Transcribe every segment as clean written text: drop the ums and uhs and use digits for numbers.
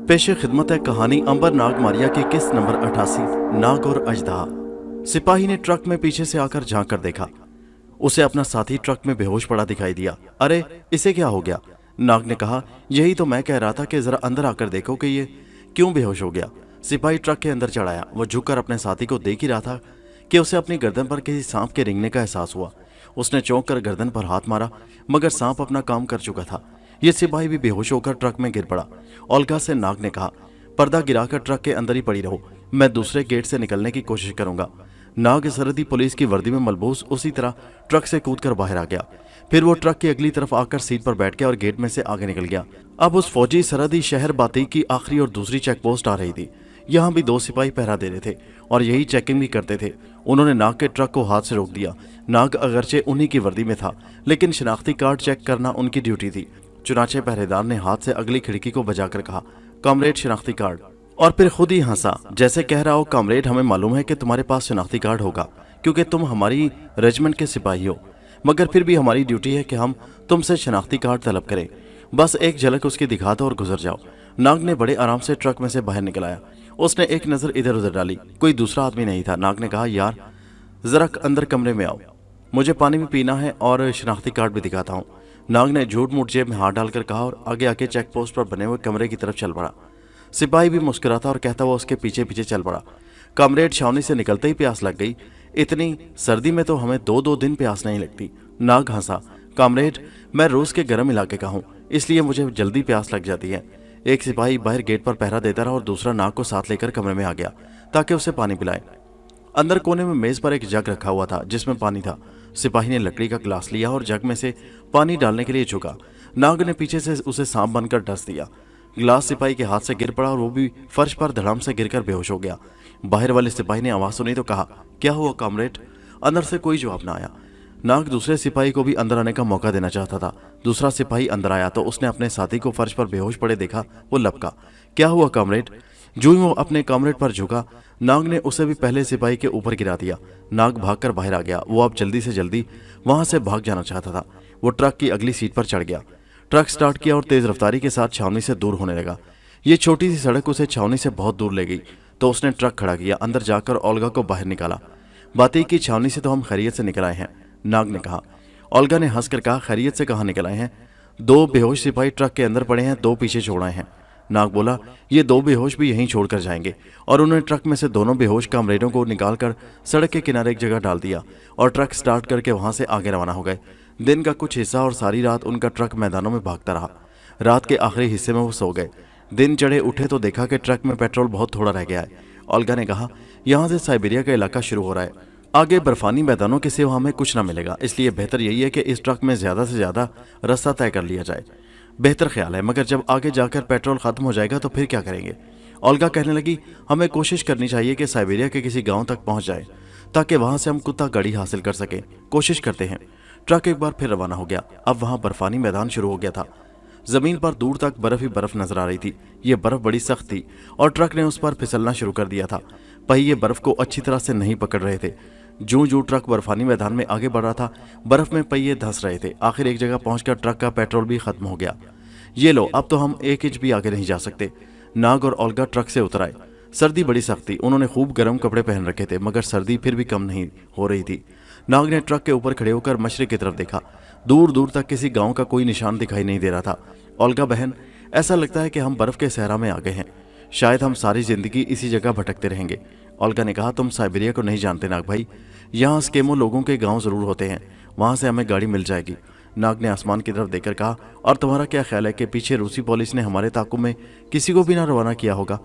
पेश खिदमत है कहानी अंबर नाग मारिया की किस्त नंबर 88 नाग और अजदहा। सिपाही ने ट्रक में पीछे से आकर झांक कर देखा। उसे अपना साथी ट्रक में बेहोश पड़ा दिखाई दिया। अरे इसे क्या हो गया? नाग ने कहा, यही तो मैं कह रहा था कि जरा अंदर आकर देखो कि ये क्यों बेहोश हो गया। सिपाही ट्रक के अंदर चढ़ाया। वो झुककर अपने साथी को देख ही रहा था कि उसे अपनी गर्दन पर किसी सांप के रेंगने का एहसास हुआ। उसने चौंक कर गर्दन पर हाथ मारा, मगर सांप अपना काम कर चुका था। ये सिपाही भी बेहोश होकर ट्रक में गिर पड़ा। ओल्गा से नाग ने कहा, पर्दा गिराकर ट्रक के अंदर ही पड़ी रहो, मैं दूसरे गेट से निकलने की कोशिश करूंगा। नाग सरहदी पुलिस की वर्दी में मलबूस उसी तरह ट्रक से कूदकर बाहर आ गया। फिर वो ट्रक की अगली तरफ आकर सीट पर बैठ गया और गेट में से आगे निकल गया। अब उस फौजी सरहदी शहर बाती की आखिरी और दूसरी चेक पोस्ट आ रही थी। यहाँ भी 2 सिपाही पहरा दे रहे थे और यही चेकिंग भी करते थे। उन्होंने नाग के ट्रक को हाथ से रोक दिया। नाग अगरचे उन्हीं की वर्दी में था, लेकिन शनाख्ती कार्ड चेक करना उनकी ड्यूटी थी। चुनाचे पहरेदार ने हाथ से अगली खिड़की को बजाकर कहा, कॉमरेड शनाख्ती कार्ड, और फिर खुद ही हंसा, जैसे कह रहा हो, कॉमरेड हमें मालूम है कि तुम्हारे पास शनाख्ती कार्ड होगा क्योंकि तुम हमारी रेजिमेंट के सिपाही हो, मगर फिर भी हमारी ड्यूटी है कि हम तुमसे शनाख्ती कार्ड तलब करें। बस एक झलक उसकी दिखा दो और गुजर जाओ। नाग ने बड़े आराम से ट्रक में से बाहर निकल आया। उसने एक नज़र इधर उधर डाली, कोई दूसरा आदमी नहीं था। नाग ने कहा, यार जरा अंदर कमरे में आओ, मुझे पानी भी पीना है और शनाख्ती कार्ड भी दिखाता हूँ। नाग ने झूठ मूठ जेब में हाथ डालकर कहा और आगे आके चेक पोस्ट पर बने हुए कमरे की तरफ चल पड़ा। सिपाही भी मुस्कुराता और कहता हुआ उसके पीछे पीछे चल पड़ा। कॉमरेड, छावनी से निकलते ही प्यास लग गई, इतनी सर्दी में तो हमें 2-2 दिन प्यास नहीं लगती। नाग हंसा, कॉमरेड मैं रूस के गर्म इलाके का हूँ, इसलिए मुझे जल्दी प्यास लग जाती है। एक सिपाही बाहर गेट पर पहरा देता रहा और दूसरा नाग को साथ लेकर कमरे में आ गया ताकि उसे पानी पिलाए। अंदर कोने में मेज पर एक जग रखा हुआ था जिसमें पानी था। सिपाही ने लकड़ी का गिलास लिया और जग में से पानी डालने के लिए झुका। नाग ने पीछे से उसे सांप बनकर डस दिया। गिलास सिपाही के हाथ से गिर पड़ा और वो भी फर्श पर धड़ाम से गिरकर बेहोश हो गया। बाहर वाले सिपाही ने आवाज सुनी तो कहा, क्या हुआ कॉमरेड? अंदर से कोई जवाब ना आया। नाग दूसरे सिपाही को भी अंदर आने का मौका देना चाहता था। दूसरा सिपाही अंदर आया तो उसने अपने साथी को फर्श पर बेहोश पड़े देखा। वो लपका, क्या हुआ कॉमरेड? जो ही वो अपने कॉमरेड पर झुका, नाग ने उसे भी पहले सिपाही के ऊपर गिरा दिया। नाग भागकर बाहर आ गया। वो अब जल्दी से जल्दी वहां से भाग जाना चाहता था। वो ट्रक की अगली सीट पर चढ़ गया, ट्रक स्टार्ट किया और तेज रफ्तारी के साथ छावनी से दूर होने लगा। ये छोटी सी सड़क उसे छावनी से बहुत दूर ले गई तो उसने ट्रक खड़ा किया। अंदर जाकर ओल्गा को बाहर निकाला। बाती की छावनी से तो हम खैरियत से निकल आए हैं, नाग ने कहा। ओल्गा ने हंसकर कहा, खैरियत से कहाँ निकल आए हैं? 2 बेहोश सिपाही ट्रक के अंदर पड़े हैं, 2 पीछे छोड़ आए हैं। नाग बोला, ये 2 बेहोश भी यहीं छोड़कर जाएंगे। और उन्होंने ट्रक में से दोनों बेहोश कामरेडों को निकालकर सड़क के किनारे एक जगह डाल दिया और ट्रक स्टार्ट करके वहां से आगे रवाना हो गए। दिन का कुछ हिस्सा और सारी रात उनका ट्रक मैदानों में भागता रहा। रात के आखिरी हिस्से में वो सो गए। दिन चढ़े उठे तो देखा कि ट्रक में पेट्रोल बहुत थोड़ा रह गया है। ओल्गा ने कहा, यहाँ से साइबेरिया का इलाका शुरू हो रहा है, आगे बर्फानी मैदानों के सिवा हमें कुछ ना मिलेगा, इसलिए बेहतर यही है कि इस ट्रक में ज्यादा से ज्यादा रास्ता तय कर लिया जाए। बेहतर ख्याल है, मगर जब आगे जाकर पेट्रोल खत्म हो जाएगा तो फिर क्या करेंगे? ओल्गा कहने लगी, हमें कोशिश करनी चाहिए कि साइबेरिया के किसी गांव तक पहुंच जाए ताकि वहां से हम कुत्ता गाड़ी हासिल कर सकें। कोशिश करते हैं। ट्रक एक बार फिर रवाना हो गया। अब वहां बर्फानी मैदान शुरू हो गया था। जमीन पर दूर तक बर्फ ही बर्फ नजर आ रही थी। ये बर्फ बड़ी सख्त थी और ट्रक ने उस पर फिसलना शुरू कर दिया था। पहिए बर्फ को अच्छी तरह से नहीं पकड़ रहे थे। जूं जूं ट्रक बर्फानी मैदान में आगे बढ़ रहा था, बर्फ में पहिए धंस रहे थे। आखिर एक जगह पहुंचकर ट्रक का पेट्रोल भी खत्म हो गया। ये लो, अब तो हम 1 इंच भी आगे नहीं जा सकते। नाग और ओल्गा ट्रक से उतर आए। सर्दी बड़ी सख्त थी। उन्होंने खूब गर्म कपड़े पहन रखे थे, मगर सर्दी फिर भी कम नहीं हो रही थी। नाग ने ट्रक के ऊपर खड़े होकर मशरिक की तरफ देखा। दूर दूर तक किसी गांव का कोई निशान दिखाई नहीं दे रहा था। ओल्गा बहन, ऐसा लगता है कि हम बर्फ के सहरा में आ गए हैं। शायद हम सारी जिंदगी इसी जगह भटकते रहेंगे। ओल्गा ने कहा, तुम साइबेरिया को नहीं जानते नाग भाई, यहाँ स्केमो लोगों के गांव जरूर होते हैं, वहां से हमें गाड़ी मिल जाएगी। नाग ने आसमान की तरफ देखकर कहा, और तुम्हारा क्या ख्याल है कि पीछे रूसी पुलिस ने हमारे ताकुब में किसी को भी ना रवाना किया होगा?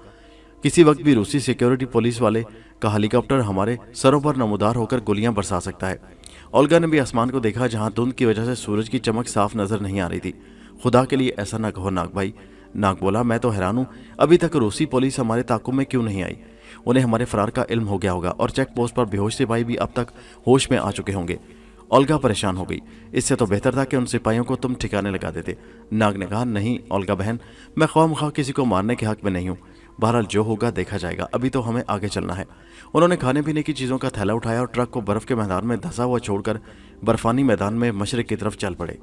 किसी वक्त भी रूसी सिक्योरिटी पुलिस वाले का हेलीकॉप्टर हमारे सरों पर नमूदार होकर गोलियां बरसा सकता है। ओल्गा ने भी आसमान को देखा जहां धुंध की वजह से सूरज की चमक साफ नजर नहीं आ रही थी। खुदा के लिए ऐसा ना कहो नाग भाई। नाग बोला, मैं तो हैरान हूं, अभी तक रूसी पुलिस हमारे ताकुब में क्यों नहीं आई? उन्हें हमारे फरार का इल्म हो गया होगा और चेक पोस्ट पर बेहोश सिपाही भी अब तक होश में आ चुके होंगे। ओल्गा परेशान हो गई। इससे तो बेहतर था कि उन सिपाहियों को तुम ठिकाने लगा देते। नाग ने कहा, नहीं ओल्गा बहन, मैं ख्वाह किसी को मारने के हक में नहीं हूँ। बहरहाल जो होगा देखा जाएगा, अभी तो हमें आगे चलना है। उन्होंने खाने पीने की चीज़ों का थैला उठाया और ट्रक को बर्फ के मैदान में धंसा हुआ छोड़कर बर्फानी मैदान में मशरिक की तरफ चल पड़े।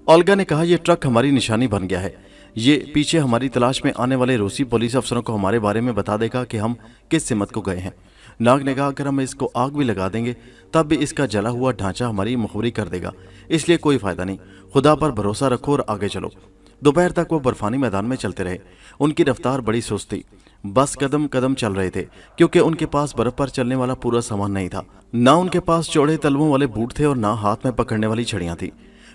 ओल्गा ने कहा, यह ट्रक हमारी निशानी बन गया है। ये पीछे हमारी तलाश में आने वाले रूसी पुलिस अफसरों को हमारे बारे में बता देगा कि हम किस सिमत को गए हैं। नाग ने कहा, अगर हम इसको आग भी लगा देंगे तब भी इसका जला हुआ ढांचा हमारी मुखबरी कर देगा, इसलिए कोई फायदा नहीं। खुदा पर भरोसा रखो और आगे चलो। दोपहर तक वो बर्फानी मैदान में चलते रहे। उनकी रफ्तार बड़ी सुस्त थी, बस कदम कदम चल रहे थे, क्योंकि उनके पास बर्फ पर चलने वाला पूरा सामान नहीं था। ना उनके पास चौड़े तलवों वाले बूट थे और ना हाथ में पकड़ने वाली छड़ियां थी।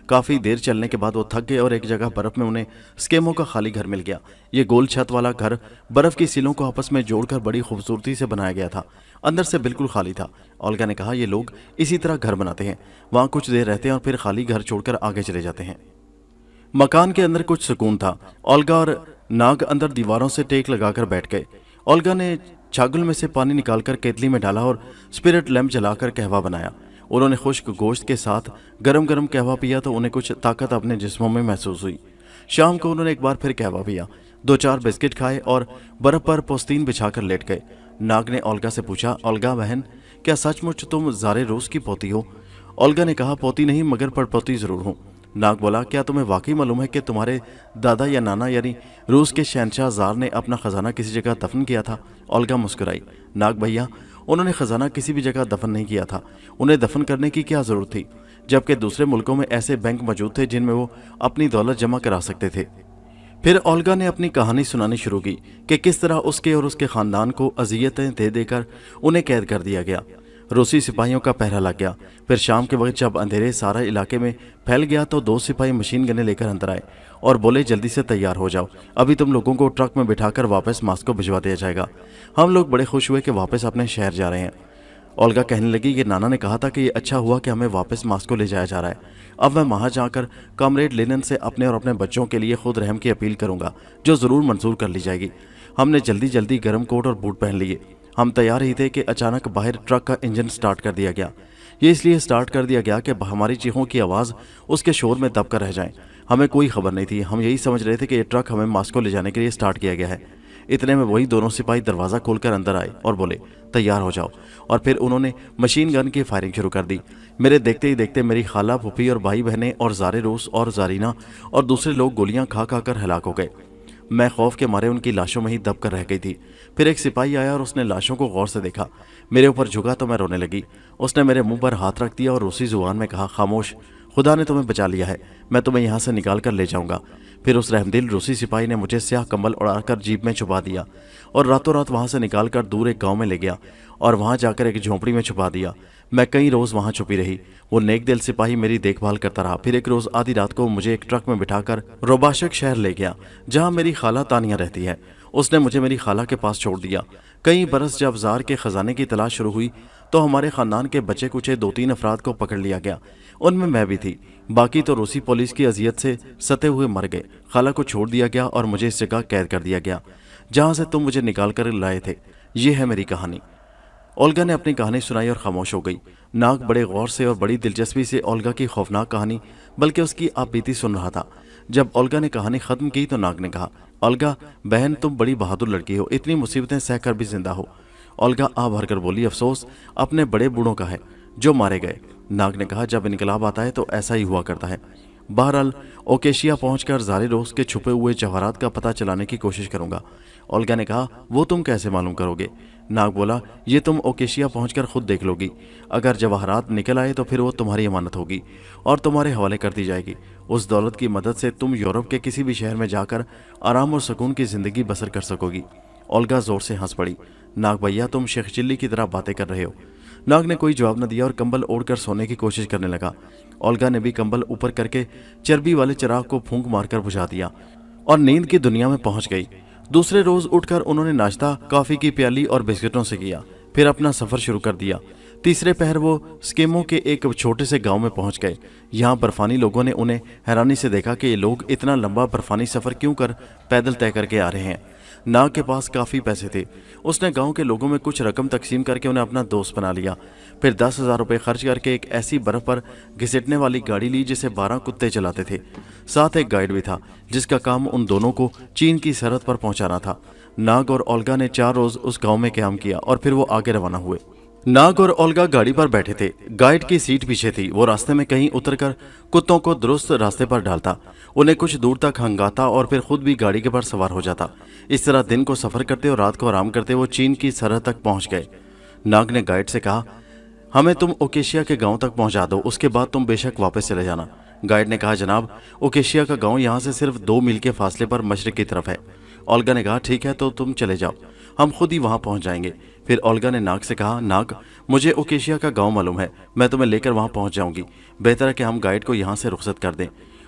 काफी देर चलने के बाद वो थक गए और एक जगह बर्फ में उन्हें स्केमो का खाली घर मिल गया। ये गोल छत वाला घर बर्फ की सिलों को आपस में जोड़कर बड़ी खूबसूरती से बनाया गया था। अंदर से बिल्कुल खाली था। ओल्गा ने कहा, ये लोग इसी तरह घर बनाते हैं, वहां कुछ देर रहते हैं और फिर खाली घर छोड़कर आगे चले जाते हैं। मकान के अंदर कुछ सुकून था। ओल्गा और नाग अंदर दीवारों से टेक लगाकर बैठ गए। ओल्गा ने छागल में से पानी निकालकर केतली में डाला और स्पिरिट लैंप जलाकर कहवा बनाया। उन्होंने खुश्क गोश्त के साथ गरम गरम कहवा पिया तो उन्हें कुछ ताकत अपने जिस्मों में महसूस हुई। शाम को उन्होंने एक बार फिर कहवा पिया, 2-4 बिस्किट खाए और बर्फ पर पोस्तीन बिछाकर लेट गए। नाग ने ओल्गा से पूछा, ओल्गा बहन, क्या सचमुच तुम ज़ारे रूस की पोती हो? ओल्गा ने कहा, पोती नहीं मगर पड़पोती जरूर हूँ। नाग बोला, क्या तुम्हें वाकई मालूम है कि तुम्हारे दादा या नाना यानी रूस के शहनशाह ज़ार ने अपना खजाना किसी जगह दफन किया था? ओल्गा मुस्कुराई। नाग भैया, उन्होंने खजाना किसी भी जगह दफन नहीं किया था। उन्हें दफन करने की क्या जरूरत थी, जबकि दूसरे मुल्कों में ऐसे बैंक मौजूद थे जिनमें वो अपनी दौलत जमा करा सकते थे। फिर ओल्गा ने अपनी कहानी सुनानी शुरू की कि किस तरह उसके और उसके खानदान को अजियतें दे देकर उन्हें कैद कर दिया गया। रूसी सिपाहियों का पहरा लग गया। फिर शाम के वक्त जब अंधेरे सारा इलाके में फैल गया तो 2 सिपाही मशीन गनें लेकर अंदर आए और बोले, जल्दी से तैयार हो जाओ, अभी तुम लोगों को ट्रक में बिठाकर वापस मॉस्को भिजवा दिया जाएगा। हम लोग बड़े खुश हुए कि वापस अपने शहर जा रहे हैं। ओल्गा कहने लगी कि नाना ने कहा था कि ये अच्छा हुआ कि हमें वापस मॉस्को ले जाया जा रहा है। अब मैं वहाँ जाकर कॉमरेड लेनिन से अपने और अपने बच्चों के लिए खुद रहम की अपील करूंगा, जो ज़रूर मंजूर कर ली जाएगी। हमने जल्दी जल्दी गर्म कोट और बूट पहन लिए। हम तैयार ही थे कि अचानक बाहर ट्रक का इंजन स्टार्ट कर दिया गया। ये इसलिए स्टार्ट कर दिया गया कि हमारी चीखों की आवाज़ उसके शोर में दब कर रह जाए। हमें कोई खबर नहीं थी, हम यही समझ रहे थे कि ये ट्रक हमें मॉस्को ले जाने के लिए स्टार्ट किया गया है। इतने में वही दोनों सिपाही दरवाज़ा खोलकर अंदर आए और बोले, तैयार हो जाओ। और फिर उन्होंने मशीन गन की फायरिंग शुरू कर दी। मेरे देखते ही देखते मेरी खाला, फूफी और भाई बहनें और ज़ारे रूस और ज़ारीना और दूसरे लोग गोलियां खा खा कर हलाक हो गए। मैं खौफ के मारे उनकी लाशों में ही दब कर रह गई थी। फिर एक सिपाही आया और उसने लाशों को गौर से देखा। मेरे ऊपर झुका तो मैं रोने लगी। उसने मेरे मुंह पर हाथ रख दिया और रूसी जुबान में कहा, खामोश, खुदा ने तुम्हें बचा लिया है, मैं तुम्हें यहाँ से निकाल कर ले जाऊँगा। फिर उस रहमदिल रूसी सिपाही ने मुझे स्याह कंबल उड़ाकर जीप में छुपा दिया और रातों रात वहाँ से निकाल कर दूर एक गाँव में ले गया और वहाँ जाकर एक झोंपड़ी में छुपा दिया। मैं कई रोज़ वहाँ छुपी रही। वो नेक दिल सिपाही मेरी देखभाल करता रहा। फिर एक रोज़ आधी रात को मुझे एक ट्रक में बिठाकर रोबाशक शहर ले गया, जहाँ मेरी खाला तानिया रहती है। उसने मुझे मेरी खाला के पास छोड़ दिया। कई बरस जब ज़ार के ख़जाने की तलाश शुरू हुई तो हमारे ख़ानदान के बचे कुचे 2-3 अफराद को पकड़ लिया गया। उनमें मैं भी थी। बाकी तो रूसी पुलिस की अजियत से सते हुए मर गए। खाला को छोड़ दिया गया और मुझे इस जगह कैद कर दिया गया जहाँ से तुम मुझे निकाल कर लाए थे। ये है मेरी कहानी। ओल्गा ने अपनी कहानी सुनाई और खामोश हो गई। नाग बड़े गौर से और बड़ी दिलचस्पी से ओल्गा की खौफनाक कहानी बल्कि उसकी आपबीती सुन रहा था। जब ओल्गा ने कहानी खत्म की तो नाग ने कहा, ओल्गा बहन, तुम बड़ी बहादुर लड़की हो, इतनी मुसीबतें सहकर भी जिंदा हो। ओल्गा आ भर कर बोली, अफसोस अपने बड़े बूढ़ों का है जो मारे गए। नाग ने कहा, जब इनकलाब आता है तो ऐसा ही हुआ करता है। बहरहाल ओकेशिया पहुंचकर ज़ारे रोस के छुपे हुए जवाहरात का पता चलाने की कोशिश करूंगा। ओल्गा ने कहा, वो तुम कैसे मालूम करोगे? नाग बोला, ये तुम ओकेशिया पहुंचकर खुद देख लोगी। अगर जवाहरात निकल आए तो फिर वो तुम्हारी अमानत होगी और तुम्हारे हवाले कर दी जाएगी। उस दौलत की मदद से तुम यूरोप के किसी भी शहर में जाकर आराम और सुकून की ज़िंदगी बसर कर सकोगी। ओल्गा ज़ोर से हंस पड़ी। नाग भैया, तुम शेख चिल्ली की तरह बातें कर रहे हो। नाग ने कोई जवाब न दिया और कंबल ओढ़कर सोने की कोशिश करने लगा। ओल्गा ने भी कंबल ऊपर करके चर्बी वाले चिराग को फूंक मारकर बुझा दिया और नींद की दुनिया में पहुंच गई। दूसरे रोज उठकर उन्होंने नाश्ता कॉफी की प्याली और बिस्किटों से किया, फिर अपना सफर शुरू कर दिया। तीसरे पहर वो स्केमो के एक छोटे से गांव में पहुंच गए। यहाँ बर्फानी लोगों ने उन्हें हैरानी से देखा कि ये लोग इतना लंबा बर्फानी सफर क्यों कर पैदल तय करके आ रहे हैं। नाग के पास काफ़ी पैसे थे। उसने गांव के लोगों में कुछ रकम तकसीम करके उन्हें अपना दोस्त बना लिया। फिर 10,000 रुपये खर्च करके एक ऐसी बर्फ़ पर घिसटने वाली गाड़ी ली जिसे 12 कुत्ते चलाते थे। साथ एक गाइड भी था जिसका काम उन दोनों को चीन की सरहद पर पहुंचाना था। नाग और ओल्गा ने 4 रोज़ उस गाँव में क़याम किया और फिर वो आगे रवाना हुए। नाग और ओल्गा गाड़ी पर बैठे थे। गाइड की सीट पीछे थी। वो रास्ते में कहीं उतरकर कुत्तों को दुरुस्त रास्ते पर डालता। उन्हें कुछ दूर तक हंगाता और फिर खुद भी गाड़ी के पर सवार हो जाता। इस तरह दिन को सफर करते और रात को आराम करते वो चीन की सरहद तक पहुंच गए। नाग ने गाइड से कहा, हमें तुम ओकेशिया के गांव तक पहुंचा दो, उसके बाद तुम बेशक वापस चले जाना। गाइड ने कहा, जनाब, ओकेशिया का गांव यहाँ से सिर्फ 2 मील के फासले पर मशरिक की तरफ है। ओल्गा ने कहा, ठीक है, तो तुम चले जाओ, हम खुद ही वहां पहुंच जाएंगे। फिर ओल्गा ने नाग से कहा, नाग, मुझे ओकेशिया का गांव मालूम है, मैं तुम्हें लेकर वहां पहुंच जाऊंगी। बेहतर है कि हम गाइड को यहाँ से रुखसत कर दें।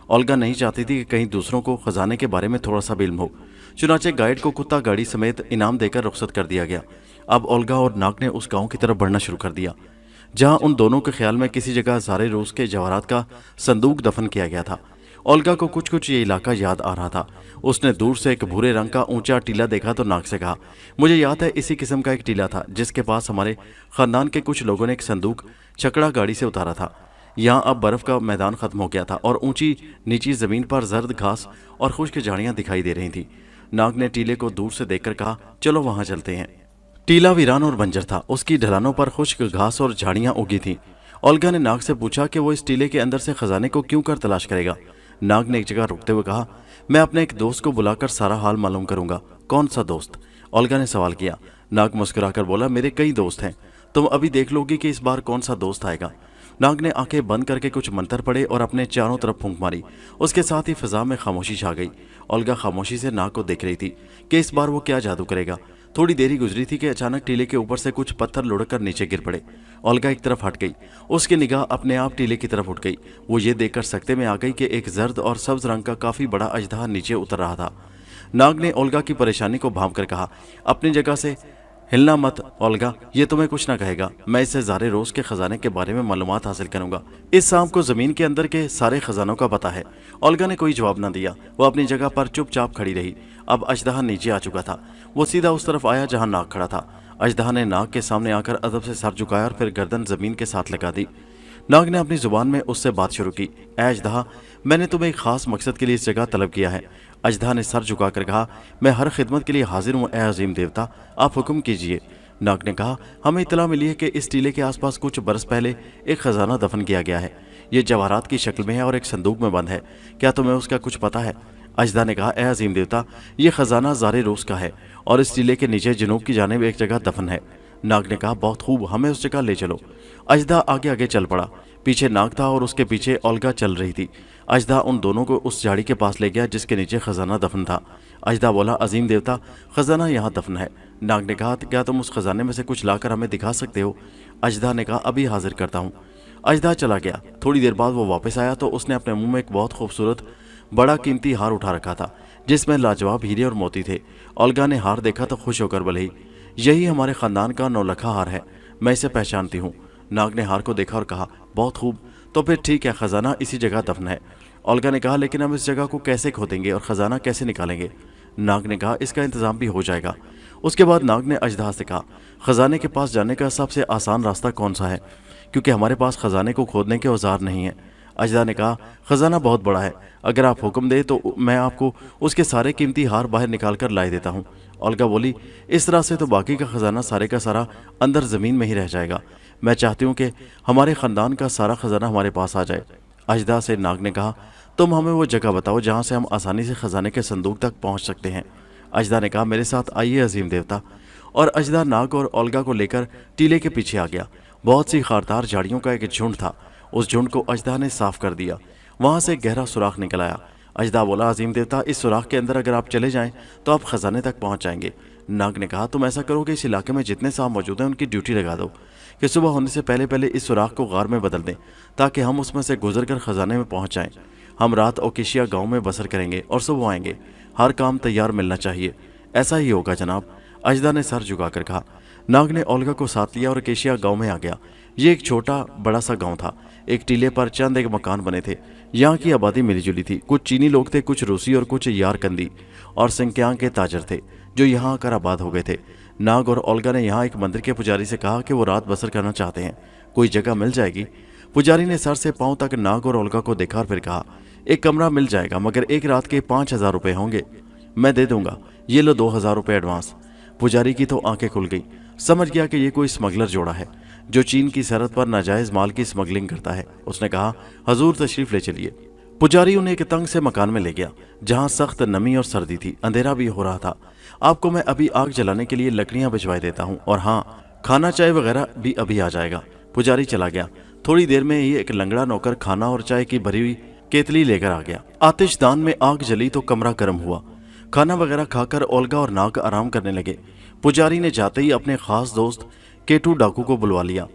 ओल्गा नहीं चाहती थी कि कहीं दूसरों को खजाने के बारे में थोड़ा सा भी इल्म हो। चुनाचे गाइड को कुत्ता गाड़ी समेत इनाम देकर रुखसत कर दिया गया। अब ओल्गा और नाग ने उस गांव की तरफ बढ़ना शुरू कर दिया जहां उन दोनों के ख्याल में किसी जगह ज़ारे रूस के जवाहरात का संदूक दफन किया गया था। ओल्गा को कुछ कुछ ये इलाका याद आ रहा था। उसने दूर से एक भूरे रंग का ऊंचा टीला देखा तो नाग से कहा, मुझे याद है इसी किस्म का एक टीला था जिसके पास हमारे खानदान के कुछ लोगों ने एक संदूक छकड़ा गाड़ी से उतारा था। यहाँ अब बर्फ का मैदान खत्म हो गया था और ऊंची नीची जमीन पर जर्द घास और खुश्क झाड़ियां दिखाई दे रही थी। नाग ने टीले को दूर से देखकर कहा, चलो वहां चलते हैं। टीला वीरान और बंजर था, उसकी ढलानों पर खुश्क घास और झाड़ियां उगी थीं। ओल्गा ने नाग से पूछा कि वो इस टीले के अंदर से खजाने को क्यों कर तलाश करेगा। नाग ने एक जगह रुकते हुए कहा, मैं अपने एक दोस्त को बुलाकर सारा हाल मालूम करूंगा। कौन सा दोस्त? ओल्गा ने सवाल किया। नाग मुस्कुराकर बोला, मेरे कई दोस्त हैं, तुम अभी देख लोगी कि इस बार कौन सा दोस्त आएगा। नाग ने आंखें बंद करके कुछ मंत्र पढ़े और अपने चारों तरफ फूंक मारी। उसके साथ ही फिजा में खामोशी छा गई। ओल्गा खामोशी से नाग को देख रही थी कि इस बार वो क्या जादू करेगा। थोड़ी देरी गुजरी थी कि अचानक टीले के ऊपर से कुछ पत्थर लुढ़क कर नीचे गिर पड़े। ओल्गा एक तरफ हट गई, उसकी निगाह अपने आप टीले की तरफ उठ गई। वो ये देखकर सकते में आ गई कि एक जर्द और सब्ज रंग का काफी बड़ा अजदहा नीचे उतर रहा था। नाग ने ओल्गा की परेशानी को भांप कर कहा, अपनी जगह से हिलना मत ओल्गा, ये तुम्हें कुछ ना कहेगा। मैं इससे ज़ारे रोज के खजाने के बारे में मालूमात हासिल करूंगा। इस सांप को जमीन के अंदर के सारे खजानों का पता है। ओल्गा ने कोई जवाब न दिया, वो अपनी जगह पर चुपचाप खड़ी रही। अब अजदहा नीचे आ चुका था। वो सीधा उस तरफ आया जहां नाग खड़ा था। अजदहा ने नाग के सामने आकर अदब से सर झुकाया और फिर गर्दन जमीन के साथ लगा दी। नाग ने अपनी जुबान में उससे बात शुरू की, ऐ अजदहा, मैंने तुम्हें एक खास मकसद के लिए इस जगह तलब किया है। अजदहा ने सर झुकाकर कहा, मैं हर खिदमत के लिए हाजिर हूँ, ए अजीम देवता, आप हुक्म कीजिए। नाग ने कहा, हमें इतला मिली है कि इस टीले के आसपास कुछ बरस पहले एक खजाना दफन किया गया है। ये जवाहरात की शक्ल में है और एक संदूक में बंद है। क्या तुम्हें उसका कुछ पता है? अजदहा ने कहा, ए अजीम देवता, ये खजाना ज़ारे रूस का है और इस टीले के नीचे जनूब की जानिब एक जगह दफन है। नाग ने कहा, बहुत खूब, हमें उस जगह ले चलो। अजदहा आगे आगे चल पड़ा। पीछे नाग था और उसके पीछे ओल्गा चल रही थी। अजदहा उन दोनों को उस झाड़ी के पास ले गया जिसके नीचे खजाना दफन था। अजदहा बोला, अजीम देवता, खजाना यहाँ दफन है। नाग ने कहा, क्या तुम उस खजाने में से कुछ लाकर हमें दिखा सकते हो? अजदहा ने कहा, अभी हाजिर करता हूँ। अजदहा चला गया। थोड़ी देर बाद वो वापस आया तो उसने अपने मुंह में एक बहुत खूबसूरत बड़ा कीमती हार उठा रखा था जिसमें लाजवाब हीरे और मोती थे। ओल्गा ने हार देखा तो खुश होकर बोली, यही हमारे खानदान का 9 लखा हार है, मैं इसे पहचानती हूँ। नाग ने हार को देखा और कहा, बहुत खूब, तो फिर ठीक है, खजाना इसी जगह दफन है। ओल्गा ने कहा, लेकिन हम इस जगह को कैसे खोदेंगे और खजाना कैसे निकालेंगे? नाग ने कहा, इसका इंतजाम भी हो जाएगा। उसके बाद नाग ने अजदहा से कहा, खजाने के पास जाने का सबसे आसान रास्ता कौन सा है, क्योंकि हमारे पास खजाने को खोदने के औजार नहीं है। अजदहा ने कहा, खजाना बहुत बड़ा है, अगर आप हुक्म दे तो मैं आपको उसके सारे कीमती हार बाहर निकाल कर ला देता हूँ। ओल्गा बोली, इस तरह से तो बाकी का खजाना सारे का सारा अंदर ज़मीन में ही रह जाएगा। मैं चाहती हूँ कि हमारे ख़ानदान का सारा खजाना हमारे पास आ जाए। अजदहा से नाग ने कहा, तुम हमें वो जगह बताओ जहाँ से हम आसानी से खजाने के संदूक तक पहुँच सकते हैं। अजदहा ने कहा, मेरे साथ आइए अजीम देवता। और अजदहा नाग और ओल्गा को लेकर टीले के पीछे आ गया। बहुत सी खारदार झाड़ियों का एक झुंड था। उस झुंड को अजदहा ने साफ कर दिया। वहां से गहरा सुराख निकल आया। अजदहा बोला, अजीम देवता, इस सुराख के अंदर अगर आप चले जाएं तो आप खजाने तक पहुंच जाएंगे। नाग ने कहा, तुम ऐसा करो कि इस इलाके में जितने सांप मौजूद हैं उनकी ड्यूटी लगा दो कि सुबह होने से पहले पहले इस सुराख को गार में बदल दें ताकि हम उसमें से गुजर कर खजाने में पहुंच जाएं। हम रात ओकेशिया गाँव में बसर करेंगे और सुबह आएंगे। हर काम तैयार मिलना चाहिए। ऐसा ही होगा जनाब, अजदहा ने सर झुकाकर कहा। नाग ने ओल्गा को साथ लिया और ओकेशिया गाँव में आ गया। ये एक छोटा बड़ा सा गाँव था। एक टीले पर चंद एक मकान बने थे। यहाँ की आबादी मिलीजुली थी। कुछ चीनी लोग थे, कुछ रूसी और कुछ यारकंदी और सिंक्यांग के ताजर थे जो यहाँ आकर आबाद हो गए थे। नाग और ओल्गा ने यहाँ एक मंदिर के पुजारी से कहा कि वो रात बसर करना चाहते हैं, कोई जगह मिल जाएगी? पुजारी ने सर से पांव तक नाग और ओल्गा को देखा और फिर कहा, एक कमरा मिल जाएगा, मगर एक रात के 5,000 रुपये होंगे। मैं दे दूंगा, ये लो 2,000 रुपये एडवांस। पुजारी की तो आंखें खुल गई। समझ गया कि ये कोई स्मगलर जोड़ा है जो चीन की सरहद पर नाजायज माल की स्मगलिंग करता है। उसने कहा, हजूर तशरीफ ले चलिए। पुजारी उन्हें एक तंग से मकान में ले गया जहां सख्त नमी और सर्दी थी, अंधेरा भी हो रहा था। आपको मैं अभी आग जलाने के लिए लकड़ियां भिजवा देता हूं, और हाँ, खाना चाय वगैरह भी अभी आ जाएगा। पुजारी चला गया। थोड़ी देर में ही एक लंगड़ा नौकर खाना और चाय की भरी हुई केतली लेकर आ गया। आतिशदान में आग जली तो कमरा गर्म हुआ। खाना वगैरह खाकर ओल्गा और नाग आराम करने लगे। पुजारी ने जाते ही अपने खास दोस्त केटू डाकू को बुलवा लिया।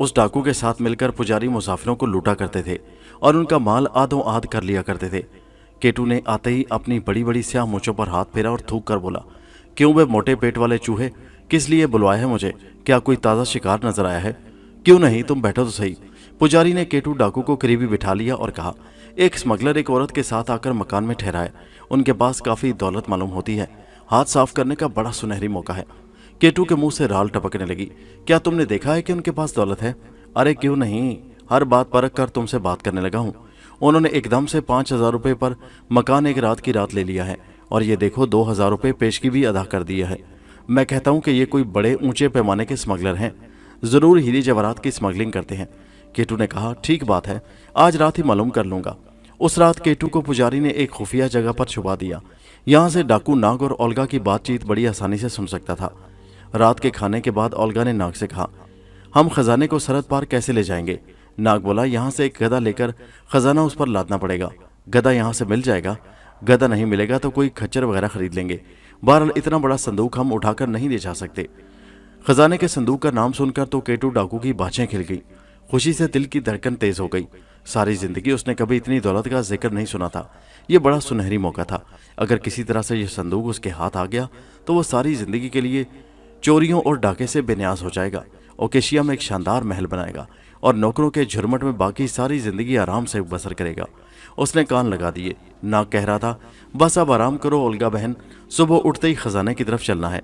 उस डाकू के साथ मिलकर पुजारी मुसाफिरों को लूटा करते थे और उनका माल आधों आध कर लिया करते थे। केटू ने आते ही अपनी बड़ी बड़ी स्याह मूंछों पर हाथ फेरा और थूक कर बोला, क्यों वे मोटे पेट वाले चूहे, किस लिए बुलवाया है मुझे? क्या कोई ताज़ा शिकार नजर आया है? क्यों नहीं, तुम बैठो तो सही। पुजारी ने केटू डाकू को करीबी बिठा लिया और कहा, एक स्मगलर एक औरत के साथ आकर मकान में ठहरा है। उनके पास काफ़ी दौलत मालूम होती है। हाथ साफ करने का बड़ा सुनहरी मौका है। केटू के मुंह से राल टपकने लगी। क्या तुमने देखा है कि उनके पास दौलत है? अरे क्यों नहीं, हर बात परख कर तुमसे बात करने लगा हूँ। उन्होंने एकदम से 5,000 रुपये पर मकान एक रात की रात ले लिया है, और ये देखो 2,000 रुपये पेशगी भी अदा कर दिया है। मैं कहता हूँ कि ये कोई बड़े ऊंचे पैमाने के स्मगलर हैं, ज़रूर हीरे जवाहरात की स्मगलिंग करते हैं। केटू ने कहा, ठीक बात है, आज रात ही मालूम कर लूँगा। उस रात केटू को पुजारी ने एक खुफिया जगह पर छुपा दिया। यहाँ से डाकू नाग और ओल्गा की बातचीत बड़ी आसानी से सुन सकता था। रात के खाने के बाद ओल्गा ने नाग से कहा, हम खजाने को सरहद पार कैसे ले जाएंगे? नाग बोला, यहाँ से एक गधा लेकर खजाना उस पर लादना पड़ेगा। गधा यहाँ से मिल जाएगा? गधा नहीं मिलेगा तो कोई खच्चर वगैरह खरीद लेंगे। बहरहाल इतना बड़ा संदूक हम उठाकर नहीं ले जा सकते। खजाने के संदूक का नाम सुनकर तो केटू डाकू की बाँछें खिल गई। खुशी से दिल की धड़कन तेज हो गई। सारी जिंदगी उसने कभी इतनी दौलत का जिक्र नहीं सुना था। ये बड़ा सुनहरी मौका था। अगर किसी तरह से यह संदूक उसके हाथ आ गया तो वो सारी जिंदगी के लिए चोरियों और डाके से बेनियाज हो जाएगा। ओकेशिया में एक शानदार महल बनाएगा और नौकरों के झुरमट में बाकी सारी जिंदगी आराम से बसर करेगा। उसने कान लगा दिए। नाग कह रहा था, बस अब आराम करो ओल्गा बहन, सुबह उठते ही खजाने की तरफ चलना है।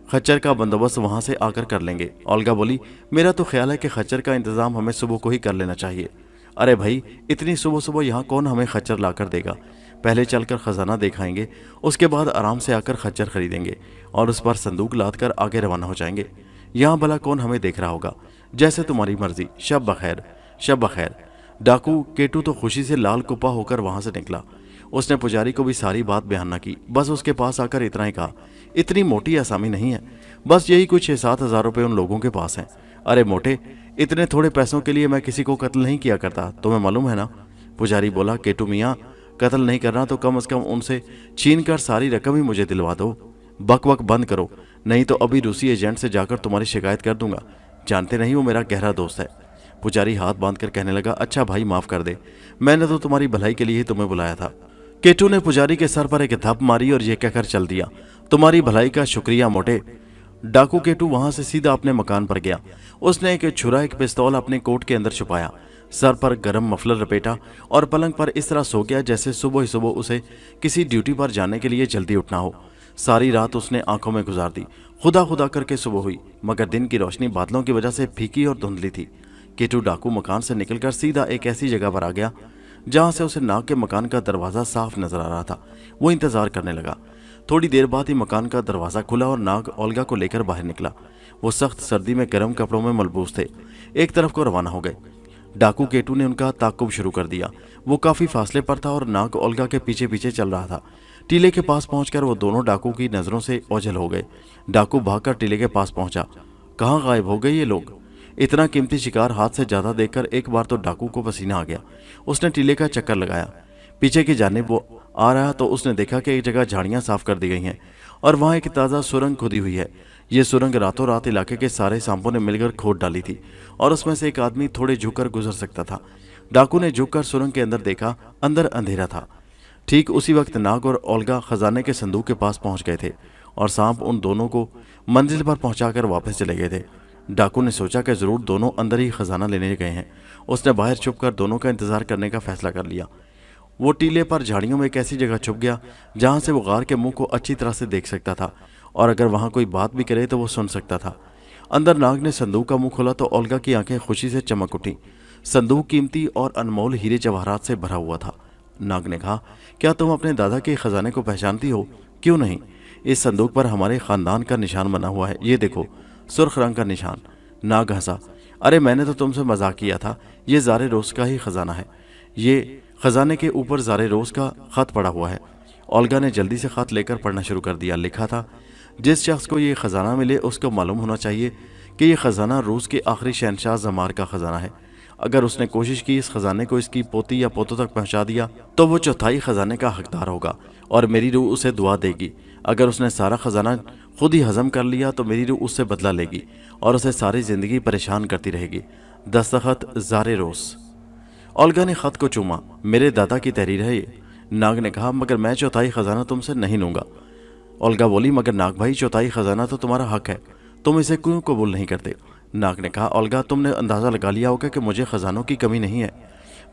खच्चर का बंदोबस्त वहां से आकर कर लेंगे। ओल्गा बोली, मेरा तो ख्याल है कि खच्चर का इंतजाम हमें सुबह को ही कर लेना चाहिए। अरे भाई, इतनी सुबह सुबह यहाँ कौन हमें खच्चर लाकर देगा? पहले चलकर खजाना दिखाएंगे, उसके बाद आराम से आकर खच्चर खरीदेंगे और उस पर संदूक लाद कर आगे रवाना हो जाएंगे। यहाँ भला कौन हमें देख रहा होगा? जैसे तुम्हारी मर्जी। शब बखैर, शब बखैर। डाकू केटू तो खुशी से लाल कुप्पा होकर वहां से निकला। उसने पुजारी को भी सारी बात बयान न की, बस उसके पास आकर इतना ही कहा, इतनी मोटी आसामी नहीं है, बस यही कुछ 6-7 हज़ार रुपये उन लोगों के पास हैं। अरे मोटे, इतने थोड़े पैसों के लिए मैं किसी को कत्ल नहीं किया करता, तुम्हें मालूम है ना? पुजारी बोला, केटू मियाँ, कत्ल नहीं करना तो कम से कम उनसे छीन कर सारी रकम ही मुझे दिलवा दो। बक बक बंद करो, नहीं तो अभी रूसी एजेंट से जाकर तुम्हारी शिकायत कर दूंगा। जानते नहीं, वो मेरा गहरा दोस्त है। पुजारी हाथ बांधकर कहने लगा, अच्छा भाई माफ कर दे, मैंने तो तुम्हारी भलाई के लिए ही तुम्हें बुलाया था। केटू ने पुजारी के सर पर एक थप मारी और ये कहकर चल दिया, तुम्हारी भलाई का शुक्रिया मोटे। डाकू केटू वहां से सीधा अपने मकान पर गया। उसने एक छुरा, एक पिस्तौल अपने कोट के अंदर छुपाया, सर पर गरम मफलर लपेटा और पलंग पर इस तरह सो गया जैसे सुबह ही सुबह उसे किसी ड्यूटी पर जाने के लिए जल्दी उठना हो। सारी रात उसने आंखों में गुजार दी। खुदा खुदा करके सुबह हुई, मगर दिन की रोशनी बादलों की वजह से फीकी और धुंधली थी। केटू डाकू मकान से निकलकर सीधा एक ऐसी जगह पर आ गया जहां से उसे नाग के मकान का दरवाजा साफ नजर आ रहा था। वो इंतजार करने लगा। थोड़ी देर बाद ही मकान का दरवाजा खुला और नाग ओल्गा को लेकर बाहर निकला। वो सख्त सर्दी में गर्म कपड़ों में मलबूस थे। एक तरफ को रवाना हो गए। डाकू केटू ने उनका ताकुब शुरू कर दिया। वो काफी फासले पर था और नाग ओल्गा के पीछे पीछे चल रहा था। टीले के पास पहुंचकर वो दोनों डाकू की नजरों से ओझल हो गए। डाकू भागकर टीले के पास पहुंचा। कहाँ गायब हो गए ये लोग? इतना कीमती शिकार हाथ से ज्यादा देखकर एक बार तो डाकू को पसीना आ गया। उसने टीले का चक्कर लगाया। पीछे की जानिब वो आ रहा तो उसने देखा कि एक जगह झाड़ियां साफ कर दी गई हैं और वहां एक ताज़ा सुरंग खुदी हुई है। ये सुरंग रातों रात इलाके के सारे सांपों ने मिलकर खोद डाली थी और उसमें से एक आदमी थोड़े झुककर गुजर सकता था। डाकू ने झुककर सुरंग के अंदर देखा, अंदर अंधेरा था। ठीक उसी वक्त नाग और ओल्गा खजाने के संदूक के पास पहुंच गए थे और सांप उन दोनों को मंजिल पर पहुंचाकर वापस चले गए थे। डाकू ने सोचा कि जरूर दोनों अंदर ही खजाना लेने गए हैं। उसने बाहर छुपकर दोनों का इंतजार करने का फैसला कर लिया। वो टीले पर झाड़ियों में एक ऐसी जगह छुप गया जहां से वो गार के मुंह को अच्छी तरह से देख सकता था और अगर वहां कोई बात भी करे तो वो सुन सकता था। अंदर नाग ने संदूक का मुंह खोला तो ओल्गा की आंखें खुशी से चमक उठी। संदूक कीमती और अनमोल हीरे जवाहरात से भरा हुआ था। नाग ने कहा, क्या तुम अपने दादा के खजाने को पहचानती हो? क्यों नहीं, इस संदूक पर हमारे खानदान का निशान बना हुआ है, ये देखो, सुर्ख रंग का निशान। नाग हंसा, अरे मैंने तो तुमसे मजाक किया था, ये ज़ारे रोस का ही खजाना है। ये खजाने के ऊपर ज़ारे रोज़ का ख़त पड़ा हुआ है। ओल्गा ने जल्दी से ख़त लेकर पढ़ना शुरू कर दिया। लिखा था, जिस शख्स को ये ख़जाना मिले उसको मालूम होना चाहिए कि ये ख़जाना रूस के आखिरी शहनशाह ज़मार का ख़जाना है। अगर उसने कोशिश की इस ख़जाने को इसकी पोती या पोतों तक पहुंचा दिया तो वो चौथाई ख़जाने का हकदार होगा और मेरी रूह उसे दुआ देगी। अगर उसने सारा ख़जाना खुद ही हज़म कर लिया तो मेरी रूह उससे बदला लेगी और उसे सारी ज़िंदगी परेशान करती रहेगी। दस्तखत ज़ारे रोस। ओल्गा ने ख़त को चूमा। मेरे दादा की तहरीर है ये। नाग ने कहा, मगर मैं चौथाई ख़जाना तुमसे नहीं लूँगा। ओल्गा बोली, मगर नाग भाई, चौथाई ख़जाना तो तुम्हारा हक है, तुम इसे क्यों कबूल नहीं करते? नाग ने कहा, ओल्गा, तुमने अंदाज़ा लगा लिया होगा कि मुझे ख़जानों की कमी नहीं है।